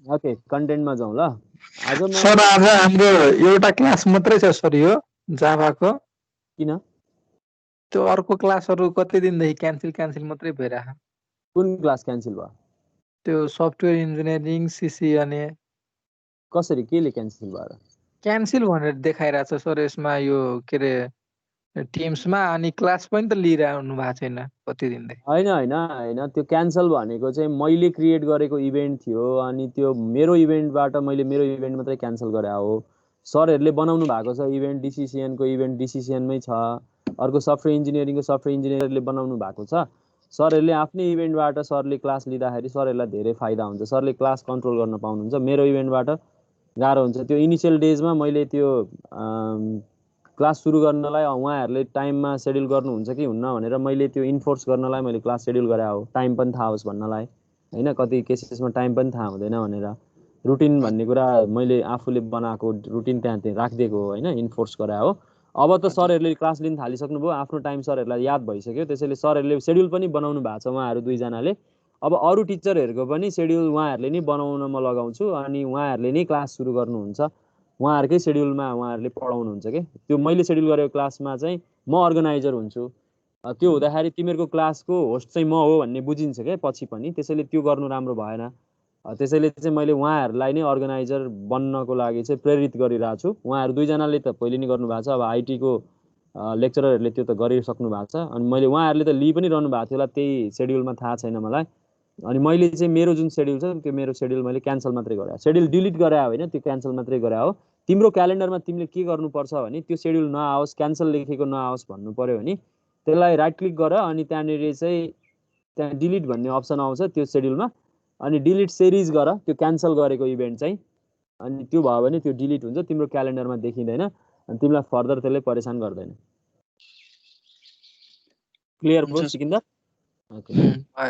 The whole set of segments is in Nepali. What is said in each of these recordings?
ओके कन्टेन्टमा जाउँ ल। आज म सर आज हाम्रो एउटा क्लास मात्रै छ सर यो जाभाको। किन त्यो अर्को क्लासहरू कति दिनदेखि क्यान्सल मात्रै भइरहेको। कुन क्लास क्यान्सल भयो? त्यो सफ्टवेयर इन्जिनियरिङ सिसी अनि कसरी केले क्यान्सल भयो? क्यान्सल भनेर देखाइरहेको छ सर यसमा यो के अरे टिम्समा। अनि क्लास पनि त लिइरहनु भएको छैन कति दिनदेखि। होइन त्यो क्यान्सल भनेको चाहिँ मैले क्रिएट गरेको इभेन्ट थियो अनि त्यो मेरो इभेन्टबाट मैले मेरो इभेन्ट मात्रै क्यान्सल गरे हो। सरहरूले बनाउनु भएको छ इभेन्ट, डिसिसिएनको इभेन्ट डिसिसिएनमै छ, अर्को सफ्टवेयर इन्जिनियरिङको सफ्टवेयर इन्जिनियरले बनाउनु भएको छ। सरहरूले आफ्नै इभेन्टबाट सरले क्लास लिँदाखेरि सरहरूलाई धेरै फाइदा हुन्छ, सरले क्लास कन्ट्रोल गर्न पाउनुहुन्छ। मेरो इभेन्टबाट गाह्रो हुन्छ। त्यो इनिसियल डेजमा मैले त्यो क्लास सुरु गर्नलाई उहाँहरूले टाइममा सेड्युल गर्नुहुन्छ कि हुन्न भनेर मैले त्यो इन्फोर्स गर्नलाई मैले क्लास सेड्युल गरे हो, टाइम पनि थाहा होस् भन्नलाई होइन। कति केसेसमा टाइम पनि थाहा हुँदैन भनेर रुटिन भन्ने कुरा मैले आफूले बनाएको रुटिन त्यहाँ राखिदिएको हो होइन, इन्फोर्स गरे हो। अब त सरहरूले क्लास लिन थालिसक्नुभयो, आफ्नो टाइम सरहरूलाई याद भइसक्यो, त्यसैले सरहरूले सेड्युल पनि बनाउनु भएको छ उहाँहरू दुईजनाले। अब अरू टिचरहरूको पनि सेड्युल उहाँहरूले नै बनाउन म लगाउँछु अनि उहाँहरूले नै क्लास सुरु गर्नुहुन्छ। उहाँहरूकै सेड्युलमा उहाँहरूले पढाउनुहुन्छ कि त्यो मैले सेड्युल गरेको क्लासमा चाहिँ म अर्गनाइजर हुन्छु। त्यो हुँदाखेरि तिमीहरूको क्लासको होस्ट चाहिँ म हो भन्ने बुझिन्छ क्या पछि पनि, त्यसैले त्यो गर्नु राम्रो भएन। त्यसैले चाहिँ मैले उहाँहरूलाई नै अर्गनाइजर बन्नको लागि चाहिँ प्रेरित गरिरहेको छु। उहाँहरू दुईजनाले त पहिले नै गर्नुभएको छ, अब आइटीको लेक्चररहरूले त्यो त गरिसक्नु भएको छ। अनि मैले उहाँहरूले त लिइ पनि रहनु भएको थियो होला, त्यही सेड्युलमा थाहा छैन मलाई। अनि मैले चाहिँ मेरो जुन सेड्युल छ त्यो मेरो सेड्युल मैले क्यान्सल मात्रै गरे, सेड्युल डिलिट गरे होइन, त्यो क्यान्सल मात्रै गरे हो। तिम्रो क्यालेन्डरमा तिमीले के गर्नुपर्छ भने त्यो सेड्युल नआओस्, क्यान्सल लेखेको नआओस् भन्नु पऱ्यो भने त्यसलाई राइट क्लिक गर अनि त्यहाँनिर चाहिँ त्यहाँ डिलिट भन्ने अप्सन आउँछ त्यो सेड्युलमा, अनि डिलिट सिरिज गर त्यो क्यान्सल गरेको इभेन्ट चाहिँ। अनि त्यो भयो भने त्यो डिलिट हुन्छ, तिम्रो क्यालेन्डरमा देखिँदैन अनि तिमीलाई फर्दर त्यसले परेशान गर्दैन। क्लियर भयो सिकिन्दर? ओके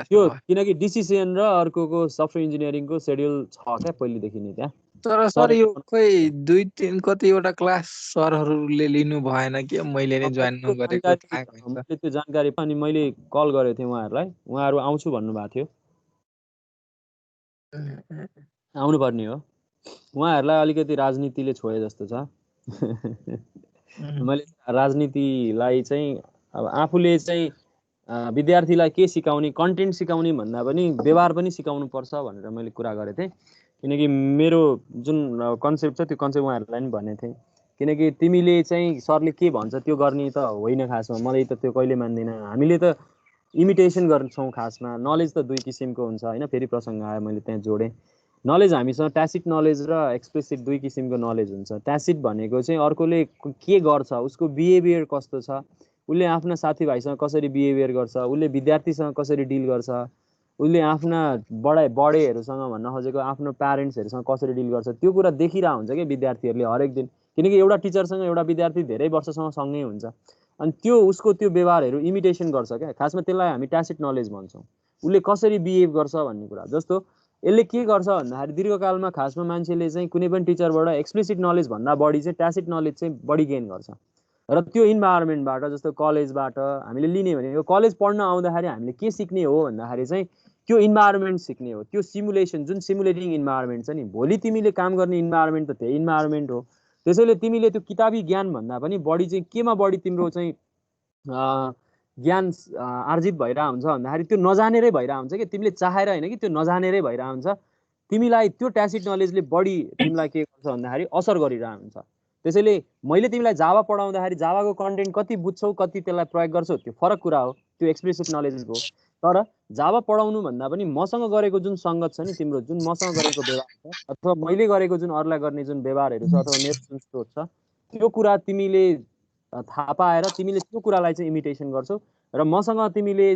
त्यो किनकि डिसिसिएन र अर्कोको सफ्टवेयर इन्जिनियरिङको सेड्युल छ क्या पहिलेदेखि नै त्यहाँ। तर सर यो खोइ 2-3 कतिवटा क्लास सरहरूले लिनु भएन कि मैले नै जोइन नगरेको थाहा भएन। मैले त्यो जानकारी पनि मैले कल गरेको थिएँ उहाँहरूलाई, उहाँहरू आउँछु भन्नुभएको थियो, आउनुपर्ने हो। उहाँहरूलाई अलिकति राजनीतिले छोए जस्तो छ। मैले राजनीतिलाई चाहिँ अब आफूले चाहिँ विद्यार्थीलाई के सिकाउने, कन्टेन्ट सिकाउने भन्दा पनि व्यवहार पनि सिकाउनु पर्छ भनेर मैले कुरा गरेको थिएँ। किनकि मेरो जुन कन्सेप्ट छ त्यो कन्सेप्ट उहाँहरूलाई पनि भनेको थिएँ। किनकि तिमीले चाहिँ सरले के भन्छ त्यो गर्ने त होइन खासमा, मलाई त त्यो कहिले मान्दैन। हामीले त इमिटेसन गर्छौँ खासमा। नलेज त दुई किसिमको हुन्छ होइन, फेरि प्रसङ्ग आयो मैले त्यहाँ जोडेँ। नलेज हामीसँग ट्यासिट नलेज र एक्सप्लिसिट दुई किसिमको नलेज हुन्छ। ट्यासिट भनेको चाहिँ अर्कोले के गर्छ, उसको बिहेभियर कस्तो छ, उसले आफ्ना साथीभाइसँग कसरी बिहेभियर गर्छ, उसले विद्यार्थीसँग कसरी डिल गर्छ, उसले आफ्ना बडेहरूसँग भन्न खोजेको आफ्नो प्यारेन्ट्सहरूसँग कसरी डिल गर्छ, त्यो कुरा देखिरहेको हुन्छ क्या विद्यार्थीहरूले हरेक दिन। किनकि एउटा टिचरसँग एउटा विद्यार्थी धेरै वर्षसँग सँगै हुन्छ अनि त्यो उसको त्यो व्यवहारहरू इमिटेसन गर्छ क्या, खासमा त्यसलाई हामी ट्यासिट नलेज भन्छौँ। उसले कसरी बिहेभ गर्छ भन्ने कुरा। जस्तो यसले के गर्छ भन्दाखेरि दीर्घकालमा खासमा मान्छेले चाहिँ कुनै पनि टिचरबाट एक्सप्लिसिट नलेज भन्दा बढी चाहिँ ट्यासिट नलेज चाहिँ बढी गेन गर्छ। र त्यो इन्भाइरोमेन्टबाट जस्तो कलेजबाट हामीले लिने भनेको कलेज पढ्न आउँदाखेरि हामीले के सिक्ने हो भन्दाखेरि चाहिँ त्यो इन्भाइरोमेन्ट सिक्ने हो, त्यो सिमुलेसन जुन सिमुलेटिङ इन्भाइरोमेन्ट छ नि, भोलि तिमीले काम गर्ने इन्भाइरोमेन्ट त त्यही इन्भाइरोमेन्ट हो। त्यसैले तिमीले त्यो किताबी ज्ञान भन्दा पनि बढी चाहिँ केमा बढी तिम्रो चाहिँ ज्ञान आर्जित भइरहेको हुन्छ भन्दाखेरि त्यो नजानेरै भइरहेको हुन्छ कि, तिमीले चाहेर होइन कि त्यो नजानेरै भइरहेको हुन्छ। तिमीलाई त्यो ट्यासिट नलेजले बढी तिमीलाई के गर्छ भन्दाखेरि असर गरिरहेको हुन्छ। त्यसैले मैले तिमीलाई जावा पढाउँदाखेरि जावाको कन्टेन्ट कति बुझ्छौ, कति त्यसलाई प्रयोग गर्छौ, त्यो फरक कुरा हो, त्यो एक्सप्लिसिट नलेजको। तर जावा पढाउनु भन्दा पनि मसँग गरेको जुन सङ्गत छ नि, तिम्रो जुन मसँग गरेको व्यवहार छ अथवा मैले गरेको जुन अरूलाई गर्ने जुन व्यवहारहरू छ अथवा मेरो जुन सोच छ, त्यो कुरा तिमीले थाहा पाएर तिमीले त्यो कुरालाई चाहिँ इमिटेसन गर्छौ। र मसँग तिमीले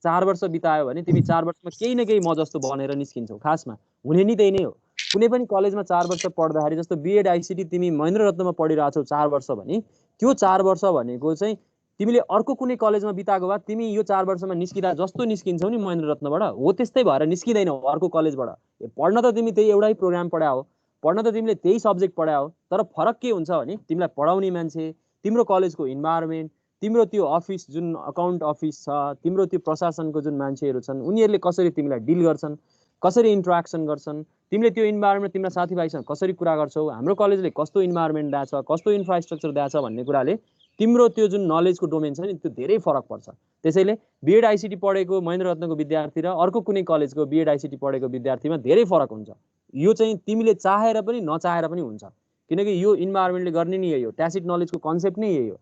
4 वर्ष बितायो भने तिमी 4 वर्षमा केही न केही म जस्तो बनेर निस्किन्छौ। खासमा हुने नि त्यही नै हो। कुनै पनि कलेजमा 4 वर्ष पढ्दाखेरि जस्तो बिएड आइसिटी तिमी महेन्द्र रत्नमा पढिरहेछौ 4 वर्ष भने त्यो 4 वर्ष भनेको चाहिँ तिमीले अर्को कुनै कलेजमा बिताएको भए तिमी यो 4 वर्षमा निस्किँदा जस्तो निस्किन्छौ नि महेन्द्र रत्नबाट, हो त्यस्तै भएर निस्किँदैनौ अर्को कलेजबाट। पढ्न त तिमी त्यही एउटै प्रोग्राम पढायो हो, पढ्न त तिमीले त्यही सब्जेक्ट पढायो हो, तर फरक के हुन्छ भने तिमीलाई पढाउने मान्छे, तिम्रो कलेजको इन्भाइरोमेन्ट, तिम्रो त्यो अफिस जुन अकाउन्ट अफिस छ, तिम्रो त्यो प्रशासनको जुन मान्छेहरू छन् उनीहरूले कसरी तिमीलाई डिल गर्छन्, कसरी इन्टरेक्सन गर्छन्, तिमीले त्यो इन्भाइरोमेन्ट तिम्रो साथीभाइसँग कसरी कुरा गर्छौ, हाम्रो कलेजले कस्तो इन्भाइरोमेन्ट दिएको छ, कस्तो इन्फ्रास्ट्रक्चर दिएको छ भन्ने कुराले तिम्रो त्यो जुन नलेजको डोमेन छ नि त्यो धेरै फरक पर्छ। त्यसैले बिएड आइसिटी पढेको महेन्द्र रत्नको विद्यार्थी र अर्को कुनै कलेजको बिएड आइसिटी पढेको विद्यार्थीमा धेरै फरक हुन्छ। यो चाहिँ तिमीले चाहेर पनि नचाहेर पनि हुन्छ, किनकि यो इन्भाइरोमेन्टले गर्ने नि यही हो, ट्यासिट नलेजको कन्सेप्ट नै यही हो।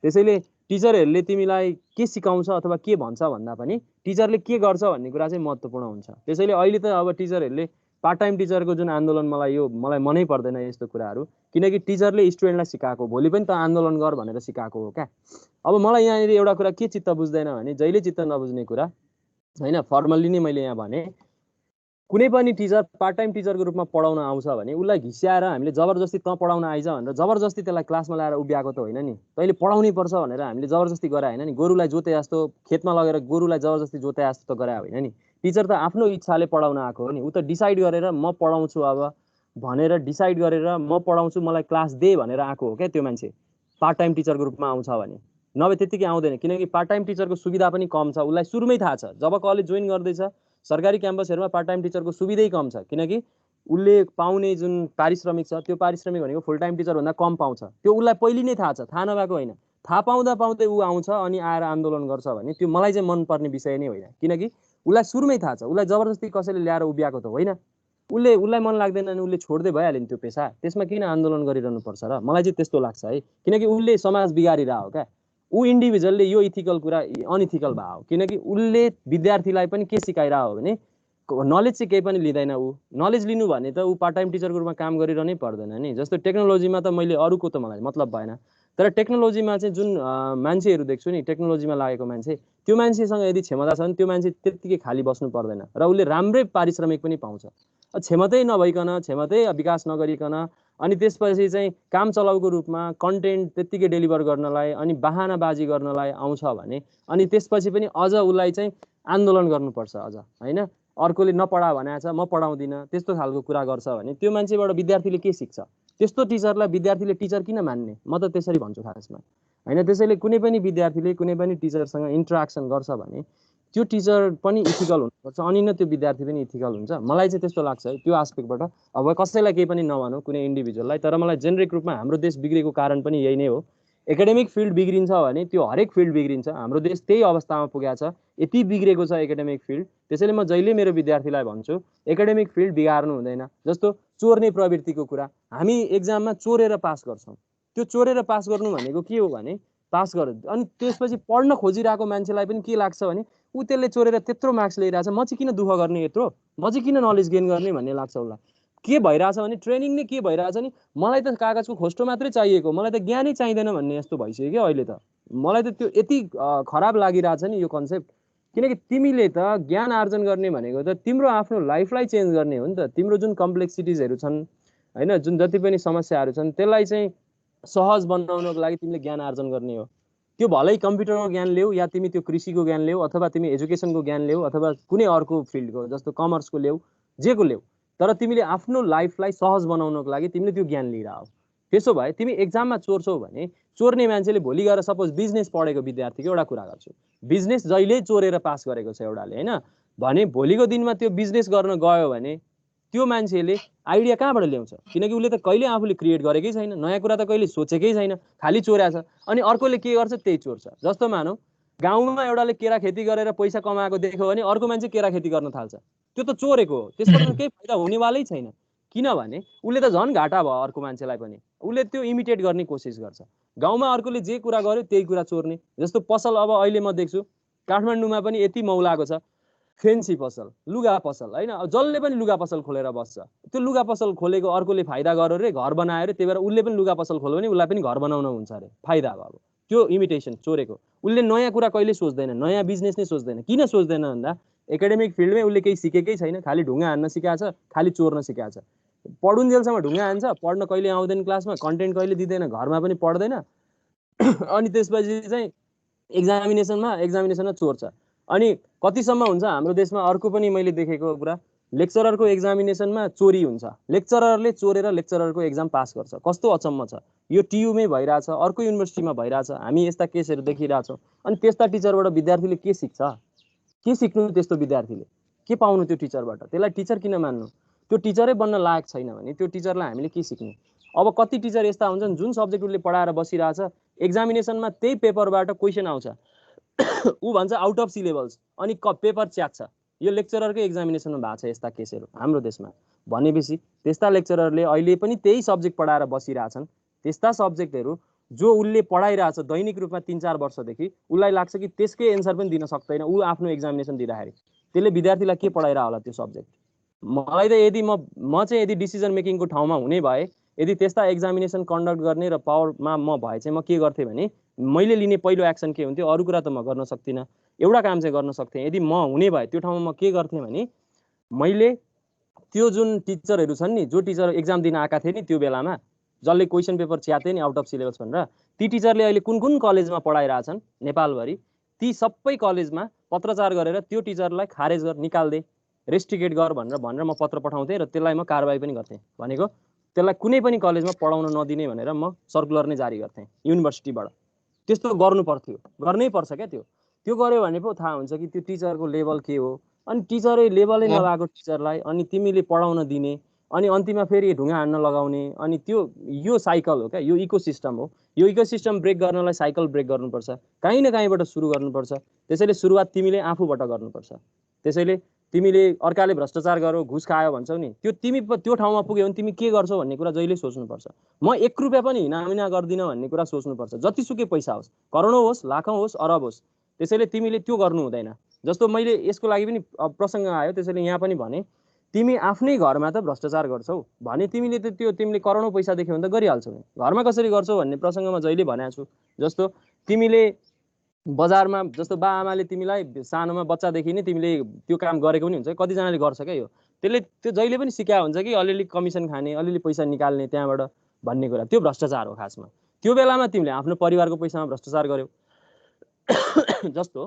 त्यसैले टिचरहरूले तिमीलाई के सिकाउँछ अथवा के भन्छ भन्दा पनि टिचरले के गर्छ भन्ने कुरा चाहिँ महत्त्वपूर्ण हुन्छ। त्यसैले अहिले त अब टिचरहरूले पार्ट टाइम टिचरको जुन आन्दोलन मलाई मनै पर्दैन यस्तो कुराहरू, किनकि टिचरले स्टुडेन्टलाई सिकाएको, भोलि पनि त आन्दोलन गर भनेर सिकाएको हो क्या। अब मलाई यहाँनिर एउटा कुरा के चित्त बुझ्दैन भने, जहिले चित्त नबुझ्ने कुरा होइन, फर्मल्ली नै मैले यहाँ भने, कुनै पनि टिचर पार्ट टाइम टिचरको रूपमा पढाउन आउँछ भने उसलाई घिस्याएर हामीले जबरजस्ती तँ पढाउन आइज भनेर जबरजस्ती त्यसलाई क्लासमा ल्याएर उभ्याएको त होइन नि, तैँले पढाउनै पर्छ भनेर हामीले जबरजस्ती गराए होइन नि, गोरुलाई जोते जस्तो खेतमा लगेर गोरुलाई जबरजस्ती जोते जस्तो त गराए होइन नि। टिचर त आफ्नो इच्छाले पढाउन आएको हो नि, ऊ त डिसाइड गरेर म पढाउँछु अब भनेर डिसाइड गरेर म पढाउँछु मलाई क्लास दे भनेर आएको हो क्या त्यो मान्छे पार्ट टाइम टिचरको रूपमा आउँछ भने। नभए त्यत्तिकै आउँदैन, किनकि पार्ट टाइम टिचरको सुविधा पनि कम छ, उसलाई सुरुमै थाहा छ, जब कलेज जोइन गर्दैछ सरकारी क्याम्पसहरूमा पार्ट टाइम टिचरको सुविधै कम छ, किनकि उसले पाउने जुन पारिश्रमिक छ त्यो पारिश्रमिक भनेको फुल टाइम टिचरभन्दा कम पाउँछ। त्यो उसलाई पहिले नै थाहा छ, थाहा नभएको होइन, थाहा पाउँदा पाउँदै ऊ आउँछ अनि आएर आन्दोलन गर्छ भने त्यो मलाई चाहिँ मनपर्ने विषय नै होइन, किनकि उसलाई सुरुमै थाहा छ, उसलाई जबरजस्ती कसैले ल्याएर उभ्याएको त होइन, उसलाई मन लाग्दैन अनि उसले छोड्दै भइहाल्यो नि त्यो पेसा, त्यसमा किन आन्दोलन गरिरहनु पर्छ र, मलाई चाहिँ त्यस्तो लाग्छ है। किनकि उसले समाज बिगारिरहेको हो क्या, ऊ इन्डिभिजुअलले यो इथिकल कुरा अनइथिकल भयो, किनकि उसले विद्यार्थीलाई पनि के सिकाइरहेको हो भने नलेज चाहिँ केही पनि लिँदैन। ऊ नलेज लिनु भने त ऊ पार्ट टाइम टिचरको रूपमा काम गरिरहनै पर्दैन नि। जस्तो टेक्नोलोजीमा त मैले अरूको त मलाई मतलब भएन, तर टेक्नोलोजीमा चाहिँ जुन मान्छेहरू देख्छु नि, टेक्नोलोजीमा लागेको मान्छे, त्यो मान्छेसँग यदि क्षमता छ भने त्यो मान्छे त्यत्तिकै खाली बस्नु पर्दैन र उसले राम्रै पारिश्रमिक पनि पाउँछ। क्षमतै नभइकन, क्षमतै विकास नगरिकन अनि त्यसपछि चाहिँ काम चलाउको रूपमा कन्टेन्ट त्यत्तिकै डेलिभर गर्नलाई अनि बहानाबाजी गर्नलाई आउँछ भने अनि त्यसपछि पनि अझ उसलाई चाहिँ आन्दोलन गर्नुपर्छ अझ होइन, अर्कोले नपढा भनेको छ म पढाउँदिनँ त्यस्तो खालको कुरा गर्छ भने त्यो मान्छेबाट विद्यार्थीले के सिक्छ? त्यस्तो टिचरलाई विद्यार्थीले टिचर किन मान्ने? म त त्यसरी भन्छु खासमा होइन। त्यसैले कुनै पनि विद्यार्थीले कुनै पनि टिचरसँग इन्टरेक्सन गर्छ भने त्यो टिचर पनि इथिकल हुनुपर्छ, अनि नै त्यो विद्यार्थी पनि इथिकल हुन्छ। मलाई चाहिँ त्यस्तो लाग्छ है त्यो आस्पेक्टबाट। अब कसैलाई केही पनि नभनौँ कुनै इन्डिभिजुअललाई, तर मलाई जेनेरिक रूपमा हाम्रो देश बिग्रेको कारण पनि यही नै हो। एकाडेमिक फिल्ड बिग्रिन्छ भने त्यो हरेक फिल्ड बिग्रिन्छ, हाम्रो देश त्यही अवस्थामा पुगेको छ, यति बिग्रेको छ एकाडेमिक फिल्ड। त्यसैले म जहिले मेरो विद्यार्थीलाई भन्छु एकाडेमिक फिल्ड बिगार्नु हुँदैन। जस्तो चोर्ने प्रवृत्तिको कुरा, हामी एक्जाममा चोरेर पास गर्छौँ, त्यो चोरेर पास गर्नु भनेको के हो भने पास गर, अनि त्यसपछि पढ्न खोजिरहेको मान्छेलाई पनि के लाग्छ भने ऊ त्यसले चोरेर त्यत्रो मार्क्स ल्याइरहेछ, म चाहिँ किन दुःख गर्ने यत्रो, म चाहिँ किन नलेज गेन गर्ने भन्ने लाग्छ उसलाई। के भइरहेछ भने ट्रेनिङ नै के भइरहेछ नि, मलाई त कागजको खोस्टो मात्रै चाहिएको, मलाई त ज्ञानै चाहिँदैन भन्ने जस्तो भइसक्यो क्या अहिले त। मलाई त त्यो यति खराब लागिरहेछ नि यो कन्सेप्ट, किनकि तिमीले त ज्ञान आर्जन गर्ने भनेको त तिम्रो आफ्नो लाइफलाई चेन्ज गर्ने हो नि त। तिम्रो जुन कम्प्लेक्सिटिजहरू छन् होइन, जुन जति पनि समस्याहरू छन् त्यसलाई चाहिँ सहज बनाउनको लागि तिमीले ज्ञान आर्जन गर्ने हो। त्यो भलै कम्प्युटरको ज्ञान ल्याऊ या तिमी त्यो कृषिको ज्ञान ल्याऊ अथवा तिमी एजुकेसनको ज्ञान ल्याऊ अथवा कुनै अर्को फिल्डको जस्तो कमर्सको ल्याऊ, जेको ल्याऊ, तर तिमीले आफ्नो लाइफलाई सहज बनाउनको लागि तिमीले त्यो ज्ञान लिइरह। त्यसो भए तिमी एक्जाममा चोर्छौ भने चोर्ने मान्छेले भोलि गएर सपोज बिजनेस पढेको विद्यार्थीको एउटा कुरा गर्छु, बिजनेस जहिले चोरेर पास गरेको छ एउटाले होइन भने भोलिको दिनमा त्यो बिजनेस गर्न गयो भने त्यो मान्छेले आइडिया कहाँबाट ल्याउँछ? किनकि उसले त कहिले आफूले क्रिएट गरेकै छैन, नयाँ कुरा त कहिले सोचेकै छैन, खालि चोर्या छ। अनि अर्कोले के गर्छ त्यही चोर्छ। जस्तो मानौ गाउँमा एउटाले केरा खेती गरेर पैसा कमाएको देख्यो भने अर्को मान्छे केरा खेती गर्न थाल्छ, त्यो त चोरेको हो, त्यसबाट त केही फाइदा हुनेवालै छैन। किनभने उसले त झन् घाटा भयो, अर्को मान्छेलाई पनि उसले त्यो इमिटेट गर्ने कोसिस गर्छ। गाउँमा अर्कोले जे कुरा गर्यो त्यही कुरा चोर्ने। जस्तो पसल अब अहिले म देख्छु काठमाडौँमा पनि यति मौलाको छ, फेन्सी पसल, लुगा पसल होइन, जसले पनि लुगा पसल खोलेर बस्छ। त्यो लुगा पसल खोलेको अर्कोले फाइदा गर्यो रे, घर बनायो रे, त्यही भएर उसले पनि लुगा पसल खोल्यो भने उसलाई पनि घर बनाउन हुन्छ अरे, फाइदा भयो। अब त्यो इमिटेसन चोरेको। उसले नयाँ कुरा कहिले सोच्दैन, नयाँ बिजनेस नै सोच्दैन। किन सोच्दैन भन्दा एकाडेमिक फिल्डमै उसले केही सिकेकै छैन, खालि ढुङ्गा हान्न सिकाएको छ, खालि चोर्न सिकाएको छ। पढुन्जेलसम्म ढुङ्गा हान्छ, पढ्न कहिले आउँदैन क्लासमा, कन्टेन्ट कहिले दिँदैन, घरमा पनि पढ्दैन, अनि त्यसपछि चाहिँ एक्जामिनेसनमा चोर्छ। अनि कतिसम्म हुन्छ हाम्रो देशमा अर्को पनि मैले देखेको कुरा, लेक्चररको एक्जामिनेसनमा चोरी हुन्छ, लेक्चररले चोरेर लेक्चररको एक्जाम पास गर्छ। कस्तो अचम्म छ, यो टियुमै भइरहेछ, अर्को युनिभर्सिटीमा भइरहेछ, हामी यस्ता केसहरू देखिरहेछौँ। अनि त्यस्ता टिचरबाट विद्यार्थीले के सिक्छ? के सिक्नु त्यस्तो विद्यार्थीले? के पाउनु त्यो टिचरबाट? त्यसलाई टिचर किन मान्नु? त्यो टिचरै बन्न लायक छैन भने त्यो टिचरलाई हामीले के सिक्ने? अब कति टिचर यस्ता हुन्छन् जुन सब्जेक्ट उसले पढाएर बसिरहेछ, एक्जामिनेसनमा त्यही पेपरबाट क्वेसन आउँछ, ऊ भन्छ आउट अफ सिलेबस, अनि पेपर च्यात्छ। यो लेक्चररकै एक्जामिनेसनमा भएको छ यस्ता केसहरू हाम्रो देशमा। भनेपछि त्यस्ता लेक्चररले अहिले पनि त्यही सब्जेक्ट पढाएर बसिरहेछन्। त्यस्ता सब्जेक्टहरू जो उसले पढाइरहेछ दैनिक रूपमा 3-4 वर्षदेखि, उसलाई लाग्छ कि त्यसकै एन्सर पनि दिन सक्दैन ऊ आफ्नो एक्जामिनेसन दिँदाखेरि। त्यसले विद्यार्थीलाई के पढाइरह होला त्यो सब्जेक्ट? मलाई त यदि म चाहिँ यदि डिसिजन मेकिङको ठाउँमा हुने भए, यदि त्यस्ता एक्जामिनेसन कन्डक्ट गर्ने र पावरमा म भए चाहिँ म के गर्थेँ भने मैले लिने पहिलो एक्सन के हुन्थ्यो? अरू कुरा त म गर्न सक्दिनँ, एउटा काम चाहिँ गर्न सक्थेँ। यदि म हुने भए त्यो ठाउँमा म के गर्थेँ भने मैले त्यो जुन टिचरहरू छन् नि, जो टिचर एक्जाम दिन आएका थिए नि त्यो बेलामा, जसले क्वेसन पेपर च्याते नि आउट अफ सिलेबस भनेर, ती टिचरले अहिले कुन कुन कलेजमा पढाइरहेछन् नेपालभरि, ती सबै कलेजमा पत्रचार गरेर त्यो टिचरलाई खारेज गर, निकाल्दे, रेस्ट्रिकेट गर भनेर म पत्र पठाउँथेँ र त्यसलाई म कारबाही पनि गर्थेँ। भनेको त्यसलाई कुनै पनि कलेजमा पढाउन नदिने भनेर म सर्कुलर नै जारी गर्थेँ युनिभर्सिटीबाट। त्यस्तो गर्नु पर्थ्यो, गर्नै पर्छ क्या त्यो। त्यो गर्यो भने पो थाहा हुन्छ कि त्यो टिचरको लेभल के हो। अनि टिचरै लेभलै नभएको टिचरलाई अनि तिमीले पढाउन दिने, अनि अन्तिममा फेरि ढुङ्गा हान्न लगाउने, अनि त्यो यो साइकल हो क्या, यो इकोसिस्टम हो। यो इकोसिस्टम ब्रेक गर्नलाई साइकल ब्रेक गर्नुपर्छ, काहीँ न काहीँबाट सुरु गर्नुपर्छ। त्यसैले सुरुवात तिमीले आफूबाट गर्नुपर्छ। त्यसैले तिमीले अर्काले भ्रष्टाचार गऱ्यो, घुस खायो भन्छौ नि, त्यो तिमी त्यो ठाउँमा पुग्यो भने तिमी के गर्छौ भन्ने कुरा जहिले सोच्नुपर्छ। म 1 रुपियाँ पनि हिनामिना गर्दिनँ भन्ने कुरा सोच्नुपर्छ। जतिसुकै पैसा होस्, करोडौँ होस्, लाखौँ होस्, अरब होस्, त्यसैले तिमीले त्यो गर्नु हुँदैन। जस्तो मैले यसको लागि पनि प्रसङ्ग आयो, त्यसैले यहाँ पनि भने, तिमी आफ्नै घरमा त भ्रष्टाचार गर्छौ भने तिमीले त त्यो तिमीले करोडौँ पैसा देख्यौ भने त गरिहाल्छौ नि। घरमा कसरी गर्छौ भन्ने प्रसङ्गमा जहिले भनेको छु। जस्तो तिमीले बजारमा, जस्तो बा आमाले तिमीलाई सानोमा बच्चादेखि नै तिमीले त्यो काम गरेको पनि हुन्छ, कतिजनाले गर्छ क्या यो। त्यसले त्यो जहिले पनि सिकाएको हुन्छ कि अलिअलि कमिसन खाने, अलिअलि पैसा निकाल्ने त्यहाँबाट भन्ने कुरा, त्यो भ्रष्टाचार हो खासमा। त्यो बेलामा तिमीले आफ्नो परिवारको पैसामा भ्रष्टाचार गर्यौ। जस्तो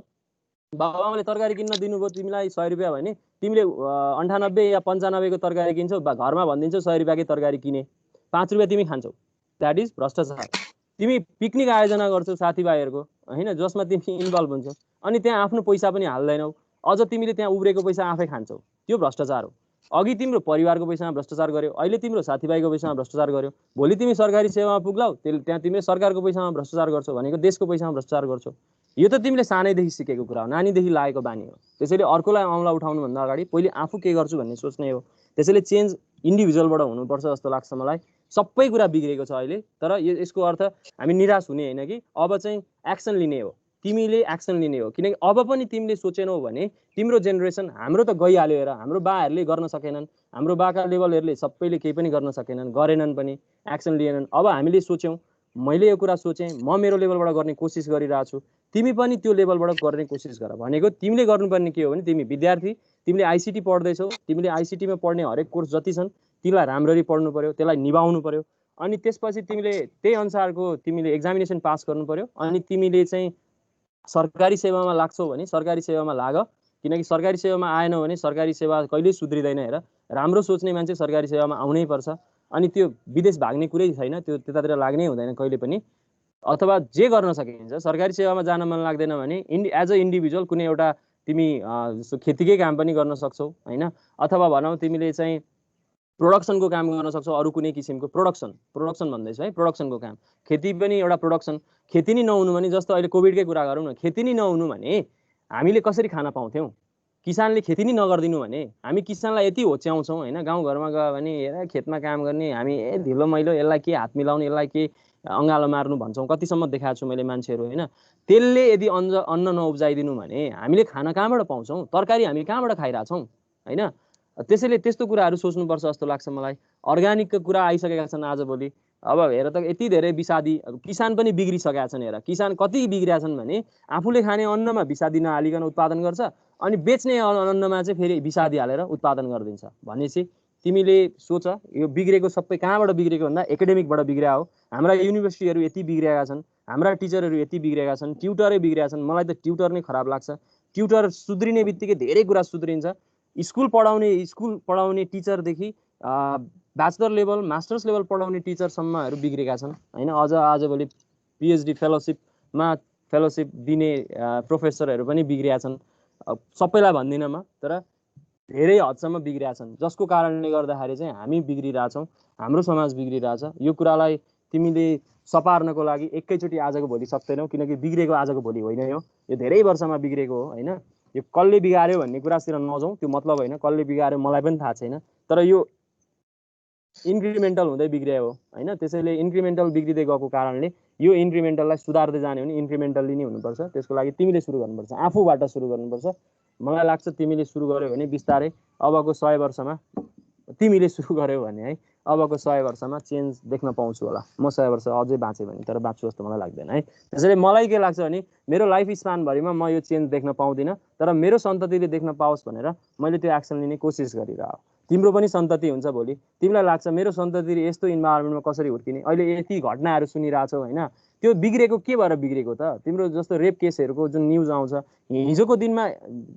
बाबाआमाले तरकारी किन्न दिनुभयो तिमीलाई 100 रुपियाँ भने तिमीले 98 या 95 को तरकारी किन्छौ, घरमा भनिदिन्छौ 100 रुपियाँकै तरकारी किने, 5 रुपियाँ तिमी खान्छौ, द्याट इज भ्रष्टाचार। तिमी पिकनिक आयोजना गर्छौ साथीभाइहरूको, होइन, जसमा तिमी इन्भल्भ हुन्छौ, अनि त्यहाँ आफ्नो पैसा पनि हाल्दैनौ, अझ तिमीले त्यहाँ उब्रेको पैसा आफै खान्छौ, त्यो भ्रष्टाचार हो। अघि तिम्रो परिवारको पैसामा भ्रष्टाचार गर्यो, अहिले तिम्रो साथीभाइको पैसामा भ्रष्टाचार गर्यो, भोलि तिमी सरकारी सेवामा पुग्लाउ त्यहाँ तिमीले सरकारको पैसामा भ्रष्टाचार गर्छौ, भनेको देशको पैसामा भ्रष्टाचार गर्छौ। यो त तिमीले सानैदेखि सिकेको कुरा हो, नानीदेखि लागेको बानी हो। त्यसैले अर्कोलाई औँला उठाउनुभन्दा अगाडि पहिले आफू के गर्छु भन्ने सोच्ने हो। त्यसैले चेन्ज इन्डिभिजुअलबाट हुनुपर्छ जस्तो लाग्छ मलाई। सबै कुरा बिग्रेको छ अहिले, तर यसको अर्थ हामी निराश हुने होइन कि अब चाहिँ एक्सन लिने हो, तिमीले एक्सन लिने हो। किनकि अब पनि तिमीले सोचेनौ भने तिम्रो जेनेरेसन, हाम्रो त गइहाल्यो हेर, हाम्रो बाहरूले गर्न सकेनन्, हाम्रो बाका लेभलहरूले सबैले केही पनि गर्न सकेनन्, गरेनन् पनि, एक्सन लिएनन्। अब हामीले सोच्यौँ, मैले यो कुरा सोचेँ, म मेरो लेभलबाट गर्ने कोसिस गरिरहेको छु, तिमी पनि त्यो लेभलबाट गर्ने कोसिस गर। भनेको तिमीले गर्नुपर्ने के हो भने, तिमी विद्यार्थी, तिमीले आइसिटी पढ्दैछौ, तिमीले आइसिटीमा पढ्ने हरेक कोर्स जति छन् तिमीलाई राम्ररी पढ्नु पर्यो, त्यसलाई निभाउनु पर्यो, अनि त्यसपछि तिमीले त्यही अनुसारको तिमीले एक्जामिनेसन पास गर्नु पर्यो। अनि तिमीले चाहिँ सरकारी सेवामा लाग्छौ भने सरकारी सेवामा लाग, किनकि सरकारी सेवामा आएनौ भने सरकारी सेवा कहिल्यै सुध्रिँदैन। हेर, राम्रो सोच्ने मान्छे सरकारी सेवामा आउनै पर्छ। अनि त्यो विदेश भाग्ने कुरै छैन, त्यो त्यतातिर लाग्नै हुँदैन कहिले पनि। अथवा जे गर्न सकिन्छ, सरकारी सेवामा जान मन लाग्दैन भने एज अ इन्डिभिजुअल कुनै एउटा तिमी खेतीकै काम पनि गर्न सक्छौ, होइन, अथवा भनौँ तिमीले चाहिँ प्रोडक्सनको काम गर्न सक्छौ, अरू कुनै किसिमको प्रोडक्सन भन्दैछु है, प्रोडक्सनको काम। खेती पनि एउटा प्रोडक्सन। खेती नै नहुनु भने, जस्तो अहिले कोभिडकै कुरा गरौँ न, खेती नै नहुनु भने हामीले कसरी खान पाउँथ्यौँ? किसानले खेती नै नगरिदिनु भने हामी किसानलाई यति होच्याउँछौँ, होइन, गाउँघरमा गयो भने हेर खेतमा काम गर्ने हामी ढिलो मैलो, यसलाई के हात मिलाउने, यसलाई के अँगालो मार्नु भन्छौँ, कतिसम्म देखाएको छु मैले मान्छेहरू, होइन। त्यसले यदि अन्न नउब्जाइदिनु भने हामीले खाना कहाँबाट पाउँछौँ? तरकारी हामी कहाँबाट खाइरहेछौँ, होइन। त्यसैले त्यस्तो कुराहरू सोच्नुपर्छ जस्तो लाग्छ मलाई। अर्ग्यानिकको कुरा आइसकेका छन् आजभोलि। अब हेर त यति धेरै विषादी, किसान पनि बिग्रिसकेका छन्। हेर किसान कति बिग्रिया छन् भने आफूले खाने अन्नमा विषादी नहालिकन उत्पादन गर्छ, अनि बेच्ने अन्नमा चाहिँ फेरि विषादी हालेर उत्पादन गरिदिन्छ। भनेपछि तिमीले सोच, यो बिग्रेको सबै कहाँबाट बिग्रेको भन्दा एकाडेमिकबाट बिग्रिया हो। हाम्रा युनिभर्सिटीहरू यति बिग्रिएका छन्, हाम्रा टिचरहरू यति बिग्रेका छन्, ट्युटरै बिग्रिया छन्। मलाई त ट्युटर नै खराब लाग्छ। ट्युटर सुध्रिने बित्तिकै धेरै कुरा सुध्रिन्छ। स्कुल पढाउने टिचरदेखि ब्याचलर लेभल, मास्टर्स लेभल पढाउने टिचरसम्महरू बिग्रेका छन्, होइन। अझ आजभोलि पिएचडी फेलोसिप दिने प्रोफेसरहरू पनि बिग्रिया छन्। सबैलाई भन्दिनँ म, तर धेरै हदसम्म बिग्रिरहेछन्, जसको कारणले गर्दाखेरि चाहिँ हामी बिग्रिरहेछौँ, हाम्रो समाज बिग्रिरहेछ। यो कुरालाई तिमीले सपार्नको लागि एकैचोटि आजको भोलि सक्दैनौ, किनकि बिग्रेको आजको भोलि होइन, यो धेरै वर्षमा बिग्रेको हो होइन। यो कसले बिगार्यो भन्ने कुरातिर नजाउँ, त्यो मतलब होइन, कसले बिगार्यो मलाई पनि थाहा छैन, तर यो इन्क्रिमेन्टल हुँदै बिग्रियो हो होइन। त्यसैले इन्क्रिमेन्टल बिग्रिँदै गएको कारणले यो इन्क्रिमेन्टललाई सुधार्दै जाने हो भने इन्क्रिमेन्टल्ली नै हुनुपर्छ। त्यसको लागि तिमीले सुरु गर्नुपर्छ, आफूबाट सुरु गर्नुपर्छ। मलाई लाग्छ तिमीले सुरु गर्यो भने बिस्तारै अबको 100 वर्षमा तिमीले सुरु गर्यौ भने है, अबको 100 वर्षमा चेन्ज देख्न पाउँछु होला। म 100 वर्ष अझै बाँचेँ भने, तर बाँच्छु जस्तो मलाई लाग्दैन है। त्यसैले मलाई के लाग्छ भने मेरो लाइफ स्पानभरिमा म यो चेन्ज देख्न पाउँदिनँ, तर मेरो सन्ततिले देख्न पाओस् भनेर मैले त्यो एक्सन लिने कोसिस गरिरहेको। तिम्रो पनि सन्तति हुन्छ भोलि, तिमीलाई लाग्छ मेरो सन्ततिले यस्तो इन्भाइरोमेन्टमा कसरी हुर्किने, अहिले यति घटनाहरू सुनिरहेछौ होइन, त्यो बिग्रेको के भएर बिग्रेको त? तिम्रो जस्तो रेप केसहरूको जुन न्युज आउँछ, हिजोको दिनमा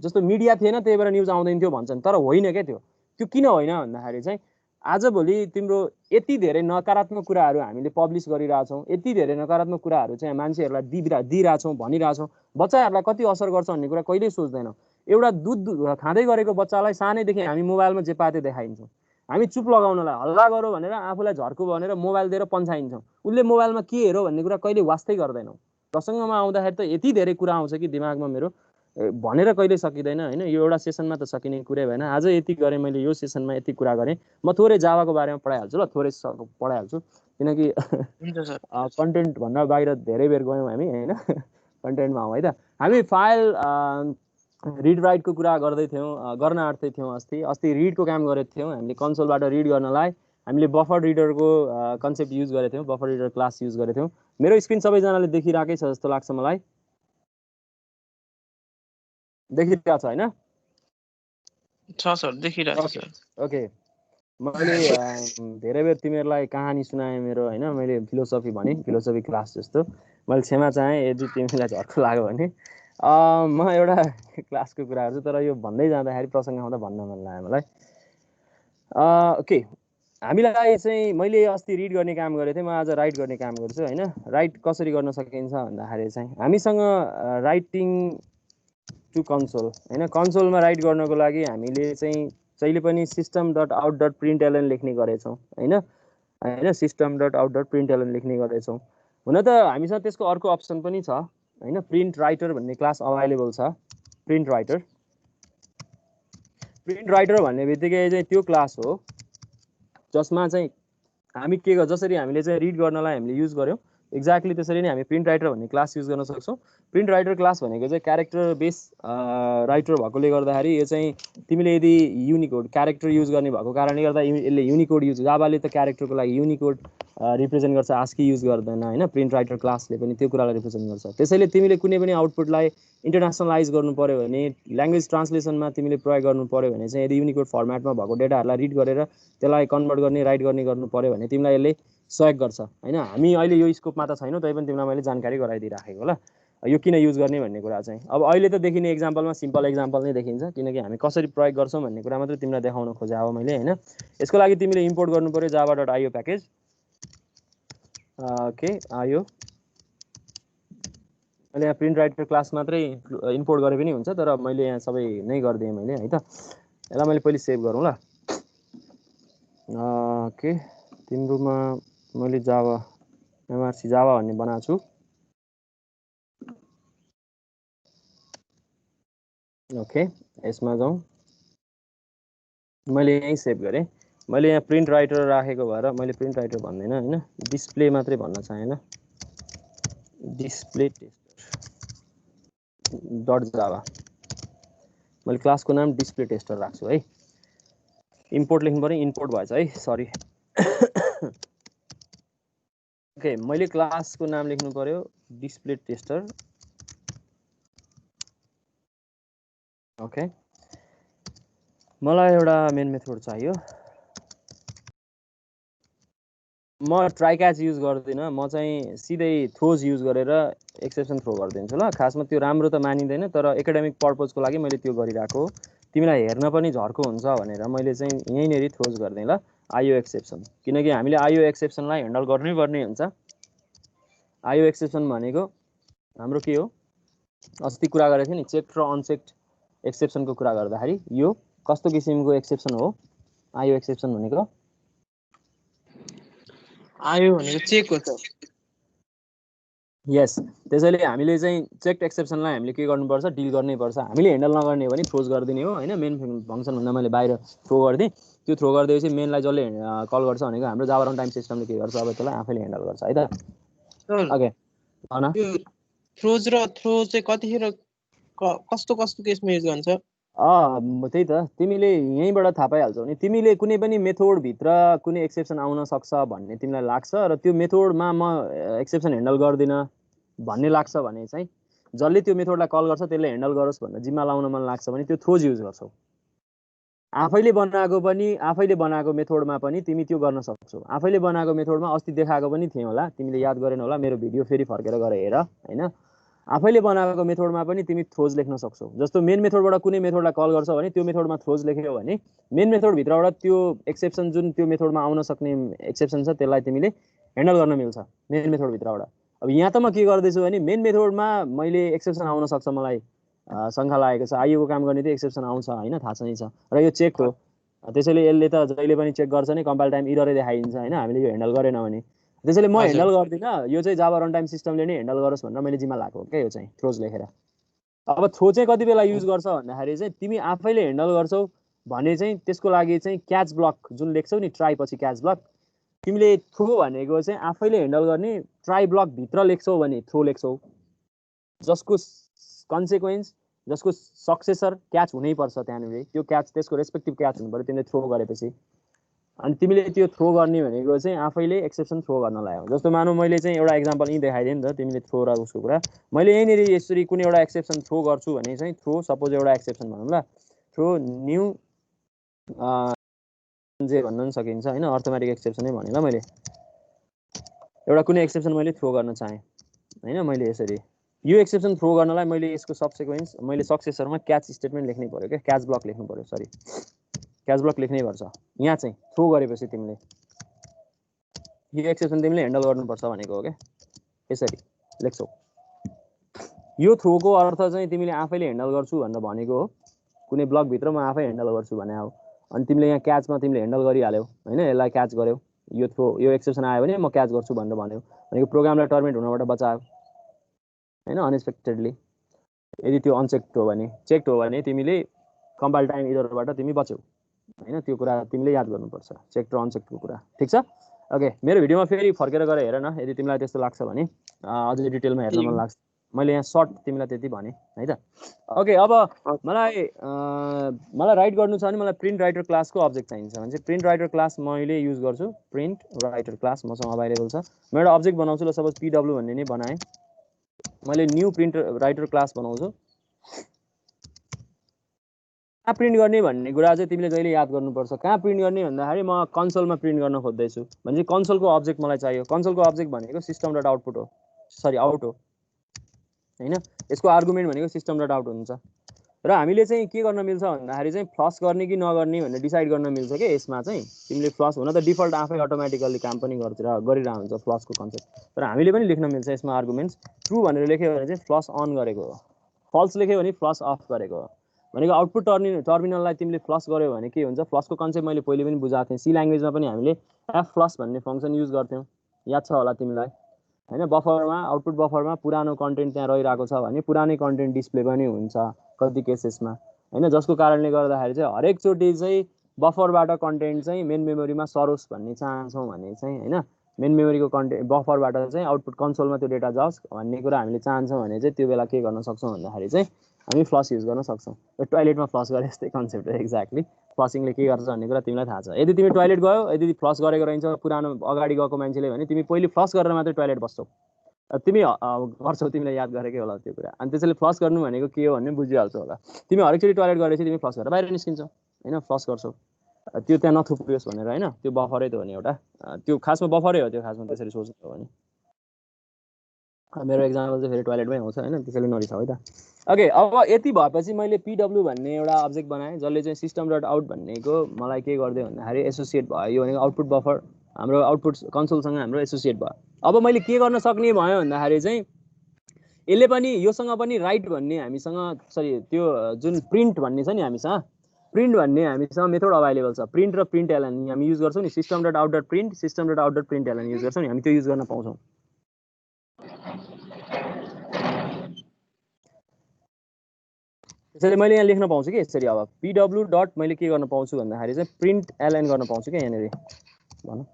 जस्तो मिडिया थिएन त्यही भएर न्युज आउँदैन थियो भन्छन्, तर होइन क्या त्यो किन होइन भन्दाखेरि चाहिँ आजभोलि तिम्रो यति धेरै नकारात्मक कुराहरू हामीले पब्लिस गरिरहेछौँ, यति धेरै नकारात्मक कुराहरू चाहिँ मान्छेहरूलाई दिइरहेछौँ, भनिरहेछौँ, बच्चाहरूलाई कति असर गर्छ भन्ने कुरा कहिल्यै सोच्दैनौँ। एउटा दुध खाँदै गरेको बच्चालाई सानैदेखि हामी मोबाइलमा जे पाते देखाइन्छौँ, हामी चुप लगाउनलाई हल्ला गरौँ भनेर आफूलाई झर्को भनेर मोबाइल दिएर पन्छाइन्छौँ, उसले मोबाइलमा के हेरो भन्ने कुरा कहिले वास्तै गर्दैनौँ। प्रसङ्गमा आउँदाखेरि त यति धेरै कुरा आउँछ कि दिमागमा मेरो भनेर कहिले सकिँदैन होइन। यो एउटा सेसनमा त सकिने कुरै भएन। आज यति गरेँ मैले, यो सेसनमा यति कुरा गरेँ। म थोरै जावाको बारेमा पढाइहाल्छु ल, थोरै पढाइहाल्छु, किनकि कन्टेन्ट भन्दा बाहिर धेरै बेर गयौँ हामी होइन। कन्टेन्टमा आउँ है त। हामी फाइल रिड राइटको कुरा गर्दै थियौँ, गर्न आँट्दै थियौँ। अस्ति रिडको काम गरेको थियौँ हामीले। कन्सोलबाट रिड गर्नलाई हामीले बफर रिडरको कन्सेप्ट युज गरेको थियौँ, बफर रिडर क्लास युज गरेको थियौँ। मेरो स्क्रिन सबैजनाले देखिरहेकै छ जस्तो लाग्छ मलाई, देखिरहेको छ होइन? छ सर, देखिरहेको छ सर। ओके, मैले धेरै बेर तिमीहरूलाई कहानी सुनाएँ मेरो होइन, मैले फिलोसफी भने, फिलोसफी क्लास जस्तो। मैले क्षमा चाहेँ यदि तिमीलाई झर्को लाग्यो भने। म एउटा क्लासको कुरा गर्छु, तर यो भन्दै जाँदाखेरि प्रसङ्ग आउँदा भन्न मन लाग्यो मलाई। ओके, हामीलाई चाहिँ मैले अस्ति रिड गर्ने काम गरेको थिएँ, म आज राइट गर्ने काम गर्छु होइन। राइट कसरी गर्न सकिन्छ भन्दाखेरि चाहिँ हामीसँग राइटिङ टु कन्सोल होइन, कन्सोलमा राइट गर्नको लागि हामीले चाहिँ जहिले पनि system.out.println लेख्ने गरेछौँ होइन, system.out.println लेख्ने गरेछौँ। हुन त हामीसँग त्यसको अर्को अप्सन पनि छ होइन, प्रिन्ट राइटर भन्ने क्लास अभाइलेबल छ। प्रिन्ट राइटर भन्ने बित्तिकै चाहिँ त्यो क्लास हो जसमा चाहिँ हामी के जसरी हामीले चाहिँ रिड गर्नलाई हामीले युज गर्यौँ, एक्ज्याक्टली त्यसरी नै हामी प्रिन्ट राइटर भन्ने क्लास युज गर्न सक्छौँ। प्रिन्ट राइटर क्लास भनेको चाहिँ क्यारेक्टर बेस राइटर भएकोले गर्दाखेरि यो चाहिँ तिमीले यदि युनिकोड क्यारेक्टर युज गर्ने भएको कारणले गर्दा यसले युनिकोड युज, जावाले त क्यारेक्टरको लागि युनिकोड रिप्रेजेन्ट गर्छ, आस्की युज गर्दैन होइन। प्रिन्ट राइटर क्लासले पनि त्यो कुरालाई रिप्रेजेन्ट गर्छ। त्यसैले तिमीले कुनै पनि आउटपुटलाई इन्टरनेसनलाइज गर्नु पऱ्यो भने, ल्याङ्ग्वेज ट्रान्सलेसनमा तिमीले प्रयोग गर्नु पऱ्यो भने चाहिँ यदि युनिकोड फर्मेटमा भएको डेटाहरूलाई रिड गरेर त्यसलाई कन्भर्ट गर्ने, राइट गर्नु पऱ्यो भने तिमीलाई यसले सहयोग गर्छ होइन। हामी अहिले यो स्कोपमा त छैनौँ, तैपनि तिमीलाई मैले जानकारी गराइदिइराखेको होला यो किन युज गर्ने भन्ने कुरा चाहिँ। अब अहिले त देखिने एक्जाम्पलमा सिम्पल एक्जाम्पल नै देखिन्छ, किनकि हामी कसरी प्रयोग गर्छौँ भन्ने कुरा मात्रै तिमीलाई देखाउन खोजे हो मैले होइन। यसको लागि तिमीले इम्पोर्ट गर्नु पऱ्यो java.io प्याकेज। ओके, आयो। मैले यहाँ प्रिन्ट राइटर क्लास मात्रै इम्पोर्ट गरे पनि हुन्छ, तर मैले यहाँ सबै नै गरिदिएँ मैले है त। यसलाई मैले पहिले सेभ गरौँ ल। ओके, तिम्रोमा मैले जावा एमआरसी जावा भन्ने बनाएको छु। ओके, यसमा जाउँ। मैले यहीँ सेभ गरेँ। मैले यहाँ प्रिन्ट राइटर राखेको भएर मैले प्रिन्ट राइटर भन्दैन होइन, डिस्प्ले मात्रै भन्न चाहेँ ल। डिस्प्ले टेस्टर .जावा, मैले क्लासको नाम डिस्प्ले टेस्टर राख्छु है। इम्पोर्ट लेख्नु पऱ्यो, इम्पोर्ट भएछ है, सरी। ओके, मैले क्लासको नाम लेख्नु पऱ्यो डिस्प्ले टेस्टर। ओके, मलाई एउटा मेन मेथड चाहियो। म ट्राई क्याच युज गर्दिनँ, म चाहिँ सिधै थ्रोज युज गरेर एक्सेप्सन थ्रो गरिदिन्छु ल। खासमा त्यो राम्रो त मानिँदैन, तर एकाडेमिक पर्पजको लागि मैले त्यो गरिरहेको हो। तिमीलाई हेर्न पनि झर्को हुन्छ भनेर मैले चाहिँ यहीँनिर थ्रोज गरिदिएँ ल, आइओ एक्सेप्सन। किनकि हामीले आइओ एक्सेप्सनलाई ह्यान्डल गर्नै पर्ने हुन्छ। आइओ एक्सेप्सन भनेको हाम्रो के हो, अस्ति कुरा गरेको थिएँ नि, चेक्ड र अनचेक्ड एक्सेप्सनको कुरा गर्दाखेरि यो कस्तो किसिमको एक्सेप्सन हो आयो एक्सेप्सन भनेको? आयो भनेको चेक हो सर। यस, त्यसैले हामीले चाहिँ चेक्ड एक्सेप्सनलाई हामीले के गर्नुपर्छ? डिल गर्नै पर्छ। हामीले ह्यान्डल नगर्ने हो भने थ्रोज गरिदिने हो हैन। मेन फङ्सन भन्दा मैले बाहिर थ्रो गरिदिएँ, त्यो थ्रो गरिदिएपछि मेनलाई जसले कल गर्छ भनेको हाम्रो जावा रन टाइम सिस्टमले के गर्छ? अब त्यसलाई आफैले ह्यान्डल गर्छ है त। सर ओके भन। यो थ्रोज र थ्रो चाहिँ कतिखेर कस्तो कस्तो केसमा युज गर्छ? त्यही त तिमीले यहीँबाट थाहा पाइहाल्छौ नि। तिमीले कुनै पनि मेथडभित्र कुनै एक्सेप्सन आउन सक्छ भन्ने तिमीलाई लाग्छ र त्यो मेथडमा म एक्सेप्सन ह्यान्डल गर्दिनँ भन्ने लाग्छ भने चाहिँ जसले त्यो मेथडलाई कल गर्छ त्यसले ह्यान्डल गरोस् भनेर जिम्मा लाउन मन लाग्छ भने त्यो थ्रोज युज गर्छौ। आफैले बनाएको मेथडमा पनि तिमी त्यो गर्न सक्छौ। आफैले बनाएको मेथडमा अस्ति देखाएको पनि थिएँ होला, तिमीले याद गरेन होला, मेरो भिडियो फेरि फर्केर गएर हेर हैन। आफैले बनाएको मेथडमा पनि तिमी थ्रोज लेख्न सक्छौ। जस्तो मेन मेथडबाट कुनै मेथडलाई कल गर्छौ भने त्यो मेथडमा थ्रोज लेख्यौ भने मेन मेथडभित्रबाट त्यो एक्सेप्सन जुन त्यो मेथडमा आउन सक्ने एक्सेप्सन छ त्यसलाई तिमीले ह्यान्डल गर्न मिल्छ मेन मेथडभित्रबाट। अब यहाँ त म के गर्दैछु भने मेन मेथडमा मैले एक्सेप्सन आउन सक्छ, मलाई शङ्का लागेको छ। आइएको काम गर्ने त एक्सेप्सन आउँछ हैन, थाहा छ नि छ। र यो चेक हो, त्यसैले यसले त जहिले पनि चेक गर्छ नि, कम्पाइल टाइम इररै देखाइदिन्छ हैन हामीले यो ह्यान्डल गरेन भने। त्यसैले म ह्यान्डल गर्दिनँ, यो चाहिँ जावा रन टाइम सिस्टमले नै ह्यान्डल गरोस् भनेर मैले जिम्मा लगाएको क्या यो चाहिँ थ्रोज लेखेर। अब थ्रो चाहिँ कति बेला युज गर्छ भन्दाखेरि चाहिँ तिमी आफैले ह्यान्डल गर्छौ भने चाहिँ त्यसको लागि चाहिँ क्याच ब्लक जुन लेख्छौ नि, ट्राई पछि क्याच ब्लक, तिमीले थ्रो भनेको चाहिँ आफैले ह्यान्डल गर्ने ट्राई ब्लक भित्र लेख्छौ भने थ्रो लेख्छौ, जसको कन्सिक्वेन्स जसको सक्सेसर क्याच हुनैपर्छ त्यहाँनिर। त्यो क्याच त्यसको रेस्पेक्टिभ क्याच हुनु पर्यो तिमीले थ्रो गरेपछि। अनि तिमीले त्यो थ्रो गर्ने भनेको चाहिँ आफैले एक्सेप्सन थ्रो गर्नलाई हो। जस्तो मानौ मैले चाहिँ एउटा एक्जाम्पल यहीँ देखाइदिएँ नि त, तिमीले थ्रो र उसको कुरा। मैले यहीँनिर यसरी कुनै एउटा एक्सेप्सन थ्रो गर्छु भने चाहिँ थ्रो सपोज एउटा एक्सेप्सन भनौँ ल, थ्रो न्यू जे भन्न पनि सकिन्छ होइन, अर्थमेटिक एक्सेप्सनै भने ल। मैले एउटा कुनै एक्सेप्सन मैले थ्रो गर्न चाहेँ होइन, मैले यसरी यो एक्सेप्सन थ्रो गर्नलाई मैले यसको सबसिक्वेन्स मैले सक्सेसरमा क्याच स्टेटमेन्ट लेख्नै पऱ्यो क्या, क्याच ब्लक लेख्नु पऱ्यो, सरी क्याच ब्लक लेख्नै पर्छ। यहाँ चाहिँ थ्रो गरेपछि तिमीले यो एक्सेप्सन तिमीले ह्यान्डल गर्नुपर्छ भनेको हो क्या, यसरी लेख्छौ। यो थ्रोको अर्थ चाहिँ तिमीले आफैले ह्यान्डल गर्छु भनेर भनेको हो, कुनै ब्लकभित्र म आफै ह्यान्डल गर्छु भने हो। अनि तिमीले यहाँ क्याचमा तिमीले ह्यान्डल गरिहाल्यौ होइन, यसलाई क्याच गर्यौ, यो थ्रो यो एक्सेप्सन आयो भने म क्याच गर्छु भनेर भन्यो भनेको प्रोग्रामलाई टर्मिनेट हुनबाट बचायो होइन अनएक्सपेक्टेडली। यदि त्यो अनचेक्ड हो भने, चेक्ड हो भने तिमीले कम्पाइल टाइम इररबाट तिमी बच्यौ होइन। त्यो कुरा तिमीले याद गर्नुपर्छ, चेक्ड र अनचेक्डको कुरा, ठिक छ। ओके, मेरो भिडियोमा फेरि फर्केर गएर हेर न, यदि तिमीलाई त्यस्तो लाग्छ भने अझै डिटेलमा हेर्न मन लाग्छ। मैले यहाँ सर्ट तिमीलाई त्यति भने है त। ओके, अब मलाई राइट गर्नु छ भने मलाई प्रिन्ट राइटर क्लासको अब्जेक्ट चाहिन्छ भने चाहिँ प्रिन्ट राइटर क्लास मैले युज गर्छु। प्रिन्ट राइटर क्लास मसँग अभाइलेबल छ। म एउटा अब्जेक्ट बनाउँछु ल, सपोज PW भन्ने नै बनाएँ मैले। न्यू प्रिन्ट राइटर क्लास बनाउँछु। कहाँ प्रिन्ट गर्ने भन्ने कुरा चाहिँ तिमीले जहिले याद गर्नुपर्छ। कहाँ प्रिन्ट गर्ने भन्दाखेरि म कन्सोलमा प्रिन्ट गर्न खोज्दैछु भने चाहिँ कन्सोलको अब्जेक्ट मलाई चाहियो। कन्सोलको अब्जेक्ट भनेको सिस्टम डट आउटपुट हो, सरी आउट हो होइन। यसको आर्गुमेन्ट भनेको सिस्टम डट आउट हुन्छ। र हामीले चाहिँ के गर्न मिल्छ भन्दाखेरि चाहिँ फ्लस गर्ने कि नगर्ने भनेर डिसाइड गर्न मिल्छ कि यसमा चाहिँ तिमीले फ्लस हुन त डिफल्ट आफै अटोमेटिकल्ली काम पनि गरिरहेको हुन्छ फ्लसको कन्सेप्ट, तर हामीले पनि लेख्न मिल्छ यसमा आर्गुमेन्ट्स। ट्रु भनेर लेख्यो भने चाहिँ फ्लस अन गरेको हो, फल्स लेख्यो भने फ्लस अफ गरेको हो। भनेको आउटपुट टर्मिनललाई तिमीले फ्लस गर्यो भने के हुन्छ, फ्लसको कन्सेप्ट मैले पहिले पनि बुझाएको थिएँ। सी ल्याङ्ग्वेजमा पनि हामीले एफ फ्लस भन्ने फङ्सन युज गर्थ्यौँ, याद छ होला तिमीलाई होइन। बफरमा आउटपुट बफरमा पुरानो कन्टेन्ट त्यहाँ रहिरहेको छ भने पुरानै कन्टेन्ट डिस्प्ले पनि हुन्छ कति केसेसमा होइन, जसको कारणले गर्दाखेरि चाहिँ हरेकचोटि चाहिँ बफरबाट कन्टेन्ट चाहिँ मेन मेमोरीमा सरोस् भन्ने चाहन्छौँ भने चाहिँ होइन, मेन मेमोरीको कन्टेन्ट बफरबाट चाहिँ आउटपुट कन्सोलमा त्यो डेटा जाओस् भन्ने कुरा हामीले चाहन्छौँ भने चाहिँ त्यो बेला के गर्न सक्छौँ भन्दाखेरि चाहिँ हामी फ्लस युज गर्न सक्छौँ। यो टोइलेटमा फ्लस गरे जस्तै कन्सेप्ट हो एक्ज्याक्टली। फ्लसिङले के गर्छ भन्ने कुरा तिमीलाई थाहा छ। यदि तिमी टोइलेट गयो, यदि फ्लस गरेको रहन्छ पुरानो अगाडि गएको मान्छेले भने तिमी पहिले फ्लस गरेर मात्रै टोइलेट बस्छौ, तिमी गर्छौ, तिमीले याद गरेकै होला त्यो कुरा। अनि त्यसैले फ्लस गर्नु भनेको के हो भन्ने बुझिहाल्छौ होला। तिमी हरेकचोटि टोइलेट गरेपछि तिमी फ्लस गरेर बाहिर निस्किन्छौ होइन, फ्लस गर्छौ, त्यो त्यहाँ नथुप्रियोस् भनेर होइन। त्यो बफरै त हो नि एउटा, त्यो खासमा बफरै हो त्यो खासमा, त्यसरी सोच्नु हो भने। मेरो एक्जाम्पल चाहिँ फेरि टोइलेटमै आउँछ होइन, त्यसैले नरिसाऊ है त। ओके, अब यति भएपछि मैले PW भन्ने एउटा अब्जेक्ट बनाएँ जसले चाहिँ सिस्टम डट आउट भन्नेको मलाई के गरिदियो भन्दाखेरि एसोसिएट भयो। यो भनेको आउटपुट बफर हाम्रो आउटपुट कन्सोलसँग हाम्रो एसोसिएट भयो। अब मैले के गर्न सक्ने भयो भन्दाखेरि चाहिँ यसले पनि योसँग पनि राइट भन्ने हामीसँग, सरी त्यो जुन प्रिन्ट भन्ने छ नि हामीसँग, प्रिन्ट भन्ने हामीसँग मेथड अभाइलेबल छ। प्रिन्ट र प्रिन्ट एलएन हामी युज गर्छौँ नि, system dot out dot print, system dot out dot print LN use गर्छौँ नि, हामी त्यो युज गर्न पाउँछौँ। त्यसैले मैले यहाँ लेख्न पाउँछु कि यसरी, अब pw डट मैले के गर्न पाउँछु भन्दाखेरि चाहिँ प्रिन्ट एलएन गर्न पाउँछु क्या यहाँनिर भन।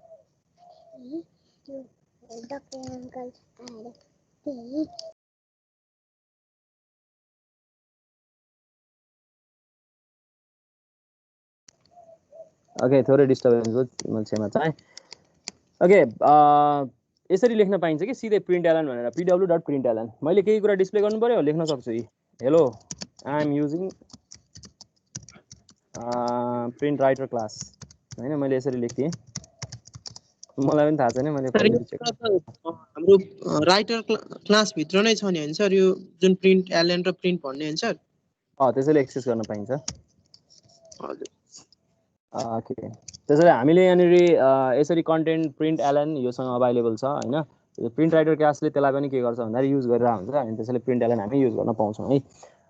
ओके, थोरै डिस्टर्बेन्स भयो, मैले क्षमा चाहेँ। ओके, यसरी लेख्न पाइन्छ कि सिधै प्रिन्ट एलएन भनेर, pw डट प्रिन्ट एलएन। मैले केही कुरा डिस्प्ले गर्नु पर्यो, लेख्न सक्छु यी, hello I am using print writer class होइन, मैले यसरी लेख्थेँ, मलाई पनि थाहा छैन, मैले हाम्रो राइटर क्लास भित्र नै छ नि हैन सर, यो जुन प्रिन्ट एलएन र प्रिन्ट भन्ने हैन सर? त्यसैले एक्सेस गर्न पाइन्छ। हजुर। ओके, त्यसैले हामीले यहाँनिर यसरी कन्टेन्ट प्रिन्ट एलएन योसँग अभाइलेबल छ होइन। प्रिन्ट राइटर क्लासले त्यसलाई पनि के गर्छ भन्दाखेरि युज गरेर हुन्छ, अनि त्यसैले प्रिन्ट एलएन हामी युज गर्न पाउँछौँ है।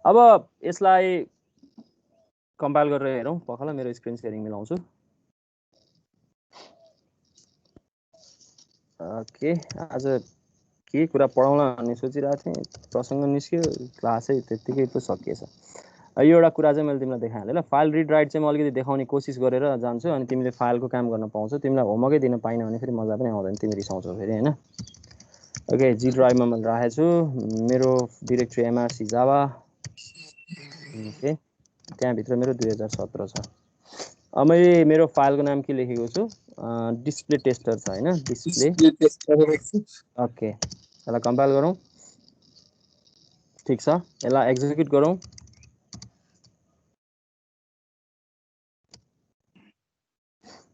अब यसलाई कम्पाइल गरेर हेरौँ, पखला मेरो स्क्रिन सेयरिङ मिलाउँछु। ओके, आज के कुरा पढाउला भन्ने सोचिरहेको थिएँ, प्रसङ्ग निस्क्यो, क्लासै त्यत्तिकै पो सकिएछ। यो एउटा कुरा चाहिँ मैले तिमीलाई देखाएँ ल, फाइल रिड राइट चाहिँ म अलिकति देखाउने कोसिस गरेर जान्छु, अनि तिमीले फाइलको काम गर्न पाउँछौ। तिमीलाई होमवर्कै दिन पाइन भने फेरि मजा पनि आउँदैन, तिमी रिसाउँछौ फेरि होइन। ओके, जी ड्राइभमा मैले राखेको छु मेरो डिरेक्टरी एमआरसी जावा। ओके, त्यहाँभित्र मेरो 2017 छ। अब मैले मेरो फाइलको नाम के लेखेको छु, डिस्प्ले टेस्टर छ होइन, डिस्प्ले टेस्टर। ओके, यसलाई कम्पाइल गरौँ, ठिक छ, यसलाई एक्जिक्युट गरौँ।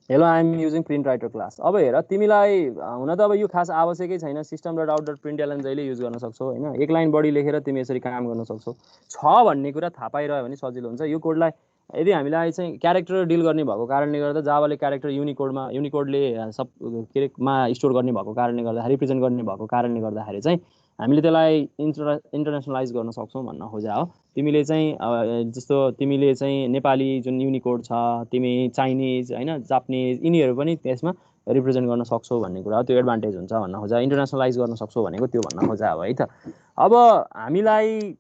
Hello I am using print writer class. अब हेर, तिमीलाई हुन त अब यो खास आवश्यकै छैन, system dot out dot print LN जहिले युज गर्न सक्छौ होइन। एक लाइन बढी लेखेर तिमी यसरी काम गर्न सक्छौ। छ भन्ने कुरा थाहा पाइरह्यो भने सजिलो हुन्छ। यो कोडलाई यदि हामीलाई चाहिँ क्यारेक्टर डिल गर्ने भएको कारणले गर्दा जावाले क्यारेक्टर युनिकोडले सब के अरे मा स्टोर गर्ने भएको कारणले गर्दा, रिप्रेजेन्ट गर्ने भएको कारणले गर्दाखेरि चाहिँ हामीले त्यसलाई इन्टरनेसनलाइज गर्न सक्छौँ भन्न खोजा हो। तिमीले चाहिँ जस्तो तिमीले चाहिँ नेपाली जुन युनिकोड छ, तिमी चाइनिज होइन, जापानिज, यिनीहरू पनि त्यसमा रिप्रेजेन्ट गर्न सक्छौ भन्ने कुरा हो। त्यो एडभान्टेज हुन्छ भन्न खोजा, इन्टरनेसनलाइज गर्न सक्छौ भनेको त्यो भन्न खोजा हो है त। अब हामीलाई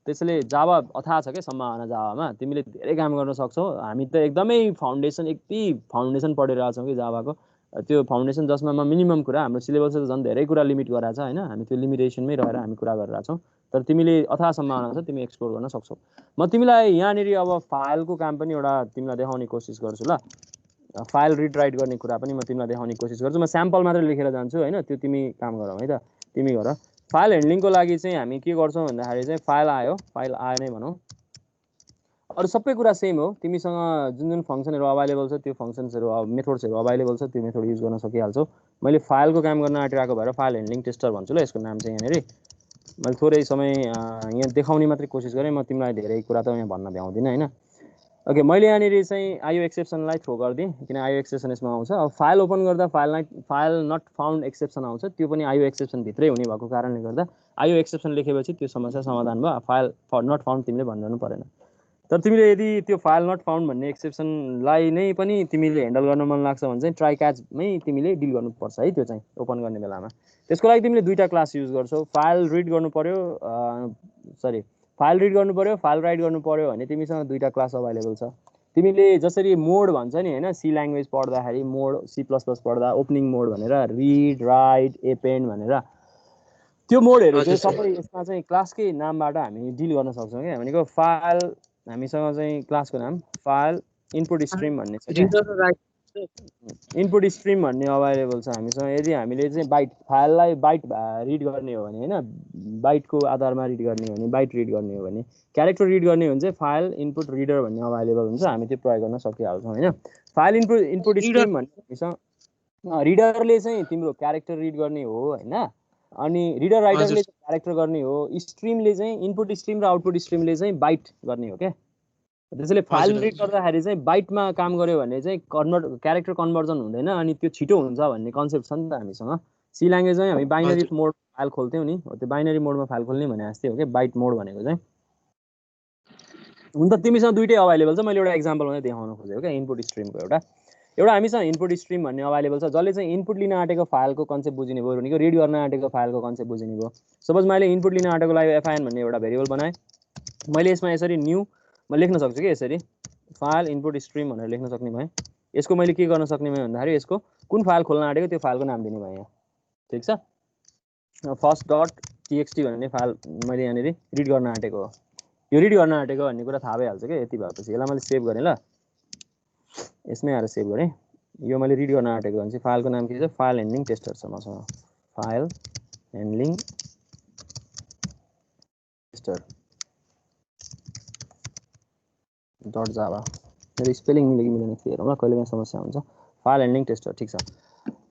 त्यसैले जावा अथाह छ क्या सम्भावना जावामा, तिमीले धेरै काम गर्न सक्छौ। हामी त एकदमै फाउन्डेसन, यति फाउन्डेसन पढिरहेको छौँ कि जावाको, त्यो फाउन्डेसन जसमा मिनिमम कुरा हाम्रो सिलेबस झन् धेरै कुरा लिमिट गराएको छ होइन। हामी त्यो लिमिटेसनमै रहेर हामी कुरा गरिरहेको छौँ, तर तिमीले अथाह सम्भावना छ, तिमी एक्सप्लोर गर्न सक्छौ। म तिमीलाई यहाँनिर अब फाइलको काम पनि एउटा तिमीलाई देखाउने कोसिस गर्छु ल। फाइल रिड राइट गर्ने कुरा पनि म तिमीलाई देखाउने कोसिस गर्छु। म स्याम्पल मात्रै लेखेर जान्छु होइन, त्यो तिमी काम गरौ है त, तिमी गर। फाइल ह्यान्डलिङको लागि चाहिँ हामी के गर्छौँ भन्दाखेरि चाहिँ फाइल आयो नै भनौँ, अरू सबै कुरा सेम हो। तिमीसँग जुन जुन फङ्सनहरू अभाइलेबल छ त्यो फङ्सन्सहरू मेथड्सहरू अभाइलेबल छ, त्यो मेथड युज गर्न सकिहाल्छौ। मैले फाइलको काम गर्न आँटिरहेको भएर फाइल ह्यान्डलिङ टेस्टर भन्छु ल यसको नाम चाहिँ। यहाँनिर मैले थोरै समय यहाँ देखाउने मात्रै कोसिस गरेँ, म तिमीलाई धेरै कुरा त यहाँ भन्न भ्याउँदिनँ होइन। ओके, मैले यहाँनिर चाहिँ आइओ एक्सेप्सनलाई थ्रो गरिदिएँ, किन आइओ एक्सेप्सन यसमा आउँछ। अब फाइल ओपन गर्दा फाइल नट फाउन्ड एक्सेप्सन आउँछ, त्यो पनि आइओ एक्सेप्सन भित्रै हुने भएको कारणले गर्दा आइओ एक्सेप्सन लेखेपछि त्यो समस्या समाधान भयो। फाइल नट फाउन्ड तिमीले भनिरहनु परेन। तर तिमीले यदि त्यो फाइल नट फाउन्ड भन्ने एक्सेप्सनलाई नै पनि तिमीले ह्यान्डल गर्न मन लाग्छ भने चाहिँ ट्राई क्याचमै तिमीले डिल गर्नुपर्छ है। त्यो चाहिँ ओपन गर्ने बेलामा त्यसको लागि तिमीले दुईवटा क्लास युज गर्छौ। फाइल रिड गर्नु पर्यो, फाइल रिड गर्नु पर्यो, फाइल राइट गर्नु पर्यो भने तिमीसँग दुईवटा क्लास अभाइलेबल छ। तिमीले जसरी मोड भन्छ नि होइन, सी ल्याङ्ग्वेज पढ्दाखेरि मोड, सी प्लस प्लस पढ्दा ओपनिङ मोड भनेर, रिड राइट एपेन्ड भनेर, त्यो मोडहरू चाहिँ सबै यसमा चाहिँ क्लासकै नामबाट हामी डिल गर्न सक्छौँ क्या। भनेको फाइल हामीसँग चाहिँ क्लासको नाम फाइल इनपुट स्ट्रिम भन्ने छ क्या, इनपुट स्ट्रिम भन्ने अभाइलेबल छ हामीसँग। यदि हामीले चाहिँ बाइट फाइललाई बाइट रिड गर्ने हो भने होइन, बाइटको आधारमा रिड गर्ने हो भने, बाइट रिड गर्ने हो भने, क्यारेक्टर रिड गर्ने हो भने चाहिँ फाइल इनपुट रिडर भन्ने अभाइलेबल हुन्छ, हामी त्यो प्रयोग गर्न सकिहाल्छौँ होइन। फाइल इनपुट स्ट्रिम भन्ने हामीसँग रिडरले चाहिँ तिम्रो क्यारेक्टर रिड गर्ने हो होइन, अनि रिडर राइटरले क्यारेक्टर गर्ने हो, स्ट्रिमले चाहिँ इनपुट स्ट्रिम र आउटपुट स्ट्रिमले चाहिँ बाइट गर्ने हो क्या। त्यसैले फाइल रिड गर्दाखेरि चाहिँ बाइटमा काम गर्यो भने चाहिँ क्यारेक्टर कन्भर्जन हुँदैन, अनि त्यो छिटो हुन्छ भन्ने कन्सेप्ट छ नि त हामीसँग। सी ल्याङ्ग्वेजमै हामी बाइनरी मोड फाइल खोल्थ्यौँ नि, हो त्यो बाइनरी मोडमा फाइल खोल्ने भने जस्तै हो क्या बाइट मोड भनेको चाहिँ। हुन त तिमीसँग दुईटै अभाइलेबल छ मैले एउटा एक्जाम्पल मात्रै देखाउन खोजेको क्या इनपुट स्ट्रिमको एउटा हामीसँग इनपुट स्ट्रिम भन्ने अभाइलेबल छ जसले चाहिँ इनपुट लिन आँटेको फाइलको कन्सेप्ट बुझिने भयो भनेको रिड गर्न आँटेको फाइलको कन्सेप्ट बुझिने भयो सपोज मैले इनपुट लिन आँटेको लागि एफआइएन भन्ने एउटा भेरिएबल बनाएँ मैले यसमा यसरी न्यू म लेख्न सक्छु कि यसरी फाइल इनपुट स्ट्रिम भनेर लेख्न सक्ने भएँ यसको मैले के गर्न सक्ने भएँ भन्दाखेरि यसको कुन फाइल खोल्न आँटेको त्यो फाइलको नाम दिने भएँ यहाँ ठिक छ फर्स्ट डट टीएक्सटी भन्ने फाइल मैले यहाँनिर रिड गर्न आँटेको हो यो रिड गर्न आँटेको भन्ने कुरा थाहा भइहाल्छ क्या यति भएपछि यसलाई मैले सेभ गरेँ ल यसमै आएर सेभ गरेँ यो मैले रिड गर्न आँटेको भने चाहिँ फाइलको नाम के छ फाइल ह्यान्डलिङ टेस्टर छ मसँग file handling tester dot Java मेरो स्पेलिङ मिलेन कि हेरौँ ल कहिले काहीँ समस्या हुन्छ फाइल ह्यान्डलिङ टेस्टर ठिक छ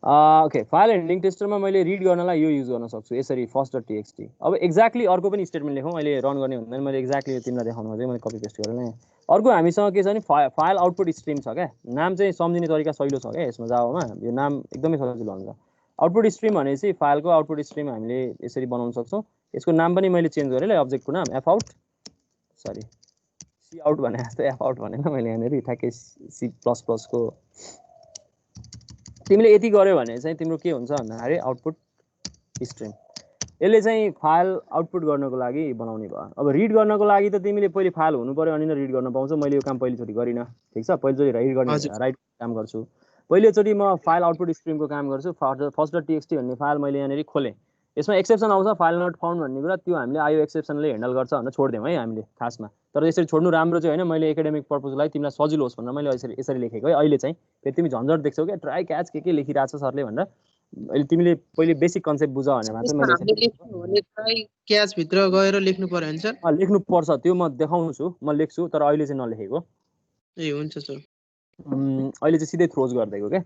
ओके फाइल ह्यान्डलिङ टेस्टरमा मैले रिड गर्नलाई यो युज गर्न सक्छु यसरी फर्स्ट डट टीएक्सटी अब एक्ज्याक्टली अर्को पनि स्टेटमेन्ट लेखौँ अहिले रन गर्ने हुँदैन मैले एक्ज्याक्टली तिमीलाई देखाउनु चाहिँ मैले कपी पेस्ट गरेर नै अर्को हामीसँग के छ भने फाइल आउटपुट स्ट्रिम छ क्या नाम चाहिँ सम्झिने तरिका सजिलो छ क्या यसमा जावामा यो नाम एकदमै सजिलो हुन्छ आउटपुट स्ट्रिम भनेपछि फाइलको आउटपुट स्ट्रिम हामीले यसरी बनाउन सक्छौँ यसको नाम पनि मैले चेन्ज गरेँ ल अब्जेक्टको नाम F out sorry C out भने जस्तो एफ आउट भनेन मैले यहाँनिर ठ्याक्कै सी प्लस प्लसको तिमीले यति गर्यो भने चाहिँ तिम्रो के हुन्छ भन्दाखेरि आउटपुट स्ट्रिम यसले चाहिँ फाइल आउटपुट गर्नको लागि बनाउने भयो अब रिड गर्नको लागि त तिमीले पहिले फाइल हुनु पर्यो अनि रिड गर्न पाउँछौ मैले यो काम पहिलोचोटि गरिनँ ठिक छ पहिलोचोटि रिड गर्ने राइट काम गर्छु पहिलोचोटि म फाइल आउटपुट स्ट्रिमको काम गर्छु फर्स्ट डट टीएक्सटी भन्ने फाइल मैले यहाँनिर खोलेँ यसमा एक्सेप्सन आउँछ फाइल नट फाउन्ड भन्ने कुरा त्यो हामीले आयो एक्सेप्सनले ह्यान्डल गर्छ भनेर छोडिदिउँ है हामीले खासमा तर यसरी छोड्नु राम्रो चाहिँ होइन मैले एकाडेमिक पर्पजलाई तिमीलाई सजिलो होस् भनेर मैले यसरी लेखेको है अहिले चाहिँ फेरि तिमी झन्झट देख्छौ क्या ट्राई क्याच के लेखिरहेको छ सरले भनेर अहिले तिमीले पहिले बेसिक कन्सेप्ट बुझ भने ट्राई क्याच भित्र गएर लेख्नु पर्यो हुन्छ लेख्नु पर्छ त्यो म देखाउँछु म लेख्छु तर अहिले चाहिँ नलेखेको ए हुन्छ सर अहिले चाहिँ सिधै थ्रोज गरिदिएको क्या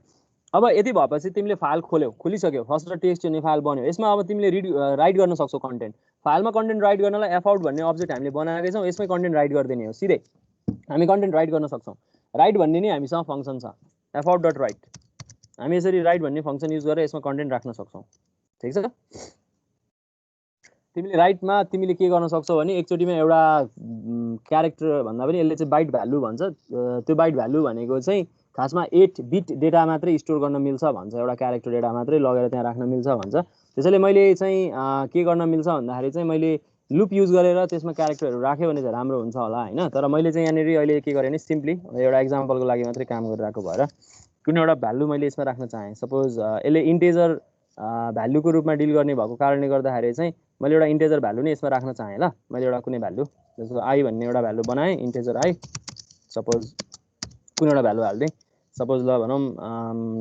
अब यति भएपछि तिमीले फाइल खोलिसक्यौ फर्स्ट डट टीएक्सटी भन्ने फाइल बन्यो यसमा अब तिमीले राइट गर्न सक्छौ कन्टेन्ट फाइलमा कन्टेन्ट राइट गर्नलाई एफ आउट भन्ने अब्जेक्ट हामीले बनाएकै छौँ यसमै कन्टेन्ट राइट गरिदिने हो सिधै हामी कन्टेन्ट राइट गर्न सक्छौँ राइट भन्ने नै हामीसँग फङ्सन छ एफ आउट डट राइट हामी यसरी राइट भन्ने फङ्सन युज गरेर यसमा कन्टेन्ट राख्न सक्छौँ ठिक छ तिमीले राइटमा तिमीले के गर्न सक्छौ भने एकचोटिमा एउटा क्यारेक्टर भन्दा पनि यसले चाहिँ बाइट भ्यालु भन्छ त्यो बाइट भ्यालु भनेको चाहिँ खासमा 8 बिट डेटा मात्रै स्टोर गर्न मिल्छ भन्छ एउटा क्यारेक्टर डेटा मात्रै लगेर त्यहाँ राख्न मिल्छ भन्छ त्यसैले मैले चाहिँ के गर्न मिल्छ भन्दाखेरि चाहिँ मैले लुप युज गरेर त्यसमा क्यारेक्टरहरू राख्यो भने चाहिँ राम्रो हुन्छ होला हैन तर मैले चाहिँ यहाँनिर अहिले के गरेँ भने सिम्पली एउटा एक्जाम्पलको लागि मात्रै काम गरिरहेको भएर कुनै एउटा भ्यालु मैले यसमा राख्न चाहेँ सपोज यसले इन्टेजर भ्यालुको रूपमा डिल गर्ने भएको कारणले गर्दाखेरि चाहिँ मैले एउटा इन्टेजर भ्यालु नै यसमा राख्न चाहेँ ल मैले एउटा कुनै भ्यालु जस्तो आई भन्ने एउटा भ्यालु बनाएँ इन्टेजर आई सपोज कुनै एउटा भ्यालु हाल्दै सपोज ल भनौँ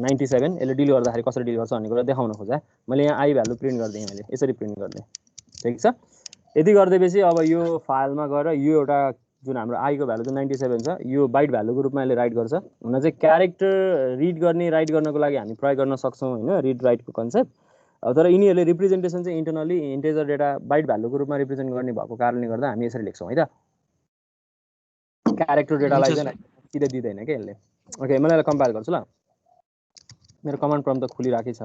97 यसले डिल गर्दाखेरि कसरी डिल गर्छ भन्ने कुरा देखाउन खोजेँ मैले यहाँ आई भ्यालु प्रिन्ट गरिदिएँ मैले यसरी प्रिन्ट गरिदिएँ ठिक छ यति गरिदिएपछि अब यो फाइलमा गएर यो एउटा जुन हाम्रो आईको भ्यालु चाहिँ 97 छ यो बाइट भ्यालुको रूपमा यसले राइट गर्छ हुन चाहिँ क्यारेक्टर रिड गर्ने राइट गर्नको लागि हामी प्रयोग गर्न सक्छौँ होइन रिड राइटको कन्सेप्ट तर यिनीहरूले रिप्रेजेन्टेसन चाहिँ इन्टरनली इन्टेजर डेटा बाइट भ्यालुको रूपमा रिप्रेजेन्ट गर्ने भएको कारणले गर्दा हामी यसरी लेख्छौँ है त क्यारेक्टर डेटालाई चाहिँ सिधै दिँदैन क्या यसले ओके मैले यसलाई कम्पाइल गर्छु ल मेरो कमान्ड प्रम्प्ट त खुलिराखेकै छ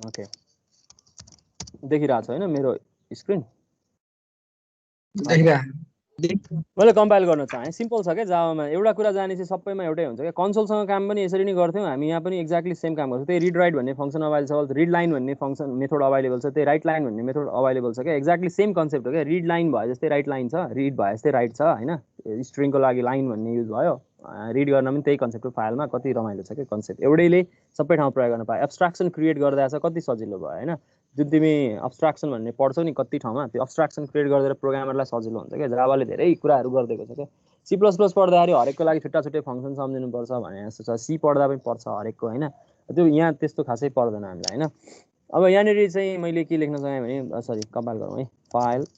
ओके देखिरहेको छ होइन मेरो स्क्रिन मैले कम्पाइल गर्न चाहेँ सिम्पल छ क्या जावामा एउटा कुरा जानेपछि सबैमा एउटै हुन्छ क्या कन्सोलसँग काम पनि यसरी नै गर्थ्यौँ हामी यहाँ पनि एक्ज्याक्टली सेम काम गर्छौँ त्यही रिड राइट भन्ने फङ्सन अभाइलेबल छ रिड लाइन भन्ने फङ्सन मेथड अभाइलेबल छ त्यही राइट लाइन भन्ने मेथड अभाइलेबल छ क्या एक्ज्याक्टली सेम कन्सेप्ट हो क्या रिड लाइन भए जस्तै राइट लाइन छ रिड भए जस्तै राइट छ होइन स्ट्रिङको लागि लाइन भन्ने युज भयो रिड गर्न पनि त्यही कन्सेप्ट हो फाइलमा कति रमाइलो छ क्या कन्सेप्ट एउटैले सबै ठाउँ प्रयोग गर्न पायो एब्स्ट्राक्सन क्रिएट गर्दा छ कति सजिलो भयो होइन जुन तिमी अब्स्ट्राक्सन भन्ने पढ्छौ नि कति ठाउँमा त्यो अब्स्ट्राक्सन क्रिएट गरेर प्रोग्रामरलाई सजिलो हुन्छ क्या जावाले धेरै कुराहरू गरिदिएको छ क्या सी प्लस प्लस पढ्दाखेरि हरेकको लागि छुट्टा छुट्टै फङ्सन सम्झिनुपर्छ भने जस्तो छ सी पढ्दा पनि पर्छ हरेकको होइन त्यो यहाँ त्यस्तो खासै पर्दैन हामीलाई होइन अब यहाँनिर चाहिँ मैले के लेख्न चाहेँ भने सरी कम्पाइल गरौँ है फाइल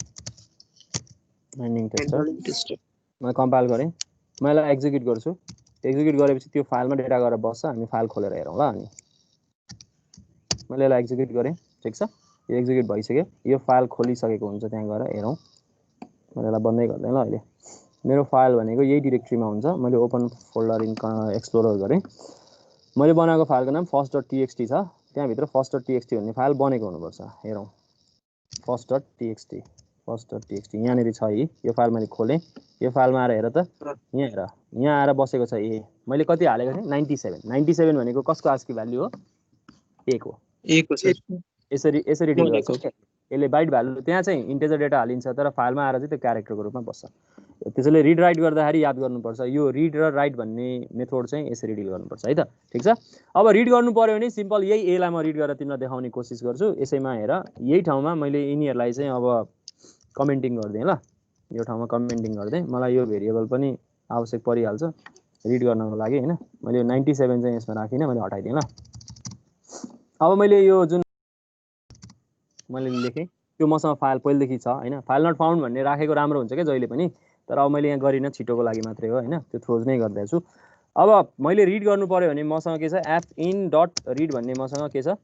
ह्यान्डलिङ टेस्टर मैले कम्पाइल गरेँ मैले यसलाई एक्जिक्युट गर्छु एक्जिक्युट गरेपछि त्यो फाइलमा डेटा गएर बस्छ हामी फाइल खोलेर हेरौँ ल अनि मैले यसलाई एक्जिक्युट गरेँ ठिक छ यो एक्जिक्युट भइसक्यो यो फाइल खोलिसकेको हुन्छ त्यहाँ गएर हेरौँ मैले यसलाई बन्दै गर्दैन ल अहिले मेरो फाइल भनेको यही डिरेक्ट्रीमा हुन्छ मैले ओपन फोल्डर इन एक्सप्लोरर गरेँ मैले बनाएको फाइलको नाम फर्स्ट डट टीएक्सटी छ त्यहाँभित्र फर्स्ट डट टीएक्सटी भन्ने फाइल बनेको हुनुपर्छ हेरौँ फर्स्ट डट टीएक्सटी first.txt यहाँनिर छ है यो फाइल मैले खोलेँ यो फाइलमा आएर हेर त यहाँ हेर यहाँ आएर बसेको छ ए मैले कति हालेको थिएँ 97 भनेको कसको आस्की भ्याल्यु हो ए को एको सर यसरी डिल गर्छ यसले बाइट भ्यालु त्यहाँ चाहिँ इन्टिजर डेटा हालिन्छ तर फाइलमा आएर चाहिँ त्यो क्यारेक्टरको रूपमा बस्छ त्यसैले रिड राइट गर्दाखेरि याद गर्नुपर्छ यो रिड र राइट भन्ने मेथड चाहिँ यसरी डिल गर्नुपर्छ है त ठीक छ अब रिड गर्नु पर्यो भने सिम्पल यही एलाई म रिड गरेर तिमीलाई देखाउने कोसिस गर्छु यसैमा हेर यही ठाउँमा मैले यिनीहरूलाई चाहिँ अब कमेन्टिङ गरिदिएँ ल यो ठाउँमा कमेन्टिङ गरिदिएँ मलाई यो भेरिएबल पनि आवश्यक परिहाल्छ रिड गर्नको लागि हैन मैले 97 चाहिँ यसमा राखिनँ मैले हटाइदिएँ ल अब मैले यो जुन मैले लेखेँ त्यो मसँग फाइल पहिलेदेखि छ हैन फाइल नट फाउन्ड भन्ने राखेको राम्रो हुन्छ के जहिले पनि तर अब मैले यहाँ गरिनँ छिटोको लागि मात्रै हो हैन त्यो थ्रोज नै गर्दैछु अब मैले रिड गर्नु पर्यो भने मसँग के छ f_in.read भन्ने मसँग के छ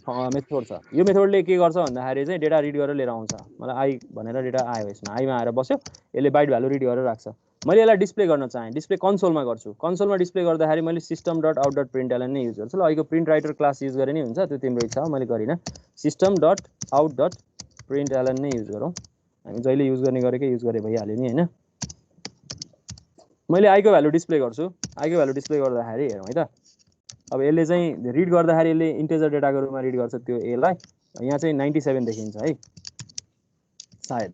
मेथड छ यो मेथडले के गर्छ भन्दाखेरि चाहिँ डेटा रिड गरेर लिएर आउँछ मलाई आई भनेर डेटा आयो यसमा आईमा आएर बस्यो यसले बाइट भ्यालु रिड गरेर राख्छ मैले यसलाई डिस्प्ले गर्न चाहे डिस्प्ले कन्सोलमा गर्छु कन्सोलमा डिस्प्ले गर्दाखेरि मैले system.out.println नै युज गर्छु ल अहिलेको प्रिन्ट राइटर क्लास युज गरे नि हुन्छ त्यो तिम्रो इच्छा हो मैले गरिनँ system.out.println नै युज गरौँ हामी जहिले युज गर्ने गरेकै युज गरे भइहाल्यो नि हैन मैले आई को भ्यालु डिस्प्ले गर्छु आई को भ्यालु डिस्प्ले गर्दाखेरि हेरौँ है त अब यसले चाहिँ रिड गर्दाखेरि यसले इन्टिजर डेटाको रूपमा रिड गर्छ त्यो ए लाई यहाँ चाहिँ 97 देखिन्छ है सायद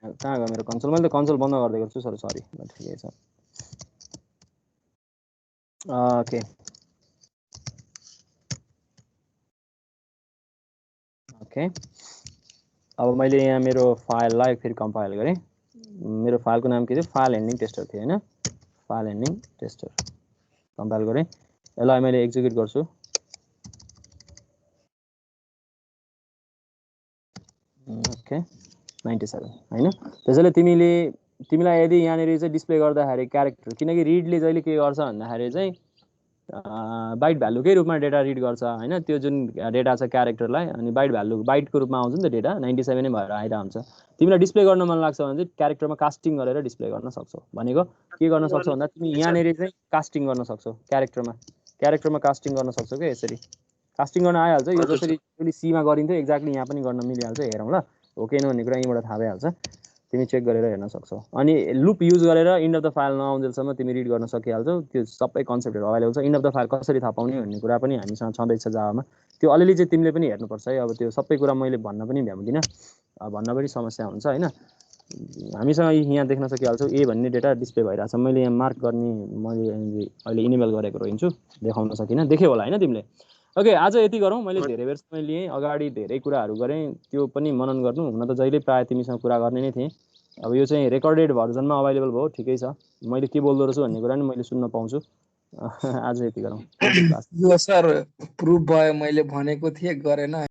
कहाँ गयो मेरो कन्सोल मैले त कन्सोल बन्द गर्दै गर्छु सरी ठिकै छ ओके ओके अब मैले यहाँ मेरो फाइललाई फेरि कम्पाइल गरेँ मेरो फाइलको नाम के थियो फाइल एन्डिङ टेस्टर थियो हैन फाइल एन्डिङ टेस्टर कम्पाइल गरेँ यसलाई मैले एक्जिक्युट गर्छु ओके 97 हैन त्यसैले तिमीलाई यदि यहाँनिर चाहिँ डिस्प्ले गर्दाखेरि क्यारेक्टर किनकि रिडले जहिले के गर्छ भन्दाखेरि चाहिँ बाइट भ्यालुकै रूपमा डेटा रिड गर्छ हैन त्यो जुन डेटा छ क्यारेक्टरलाई अनि बाइट भ्यालु बाइटको रूपमा आउँछ नि त डेटा 97 नै भएर आइरा हुन्छ तिमीलाई डिस्प्ले गर्न मन लाग्छ भने चाहिँ क्यारेक्टरमा कास्टिङ गरेर डिस्प्ले गर्न सक्छौ भनेको के गर्न सक्छौ भन्दा तिमी यहाँनिर चाहिँ कास्टिङ गर्न सक्छौ क्यारेक्टरमा कास्टिङ गर्न सक्छौ के यसरी कास्टिङ गर्न आइहाल्छ यो जसरी अहिले सी मा गरिन्थ्यो एक्ज्याक्टली यहाँ पनि गर्न मिलिहाल्छ हेरौँ ल हो कि भन्ने कुरा यहीँबाट थाहा भइहाल्छ तिमी चेक गरेर हेर्न सक्छौ अनि लुप युज गरेर इन्ड अफ द फाइल नआउन्जेलसम्म तिमी रिड गर्न सकिहाल्छौ त्यो सबै कन्सेप्टहरु अवेलेबल छ इन्ड अफ द फाइल कसरी थाहा पाउने भन्ने कुरा पनि हामीसँग छँदैछ जावामा त्यो अलिअलि चाहिँ तिमीले पनि हेर्नुपर्छ है अब त्यो सबै कुरा मैले भन्न पनि भ्याउँदिनँ भन्न पनि समस्या हुन्छ हैन हामीसँग यहाँ देख्न सकिहाल्छौ ए भन्ने डेटा डिस्प्ले भइरहेछ मैले यहाँ मार्क गर्ने मैले अहिले इनेबल गरेको रहन्छु देखाउन सकिनँ देख्यौ होला हैन तिमीले ओके आज यति गरौँ मैले धेरै बेर समय लिएँ अगाडि धेरै कुराहरू गरेँ त्यो पनि मनन गर्नु हुन त जहिले प्राय तिमीसँग कुरा गर्ने नै थिएँ अब यो चाहिँ रेकर्डेड भर्जनमा अवेलेबल भयो ठिकै छ मैले के बोल्दो रहेछु भन्ने कुरा नि मैले सुन्न पाउँछु आज यति गरौँ यो सर प्रुफ भयो मैले भनेको थिएँ गरेन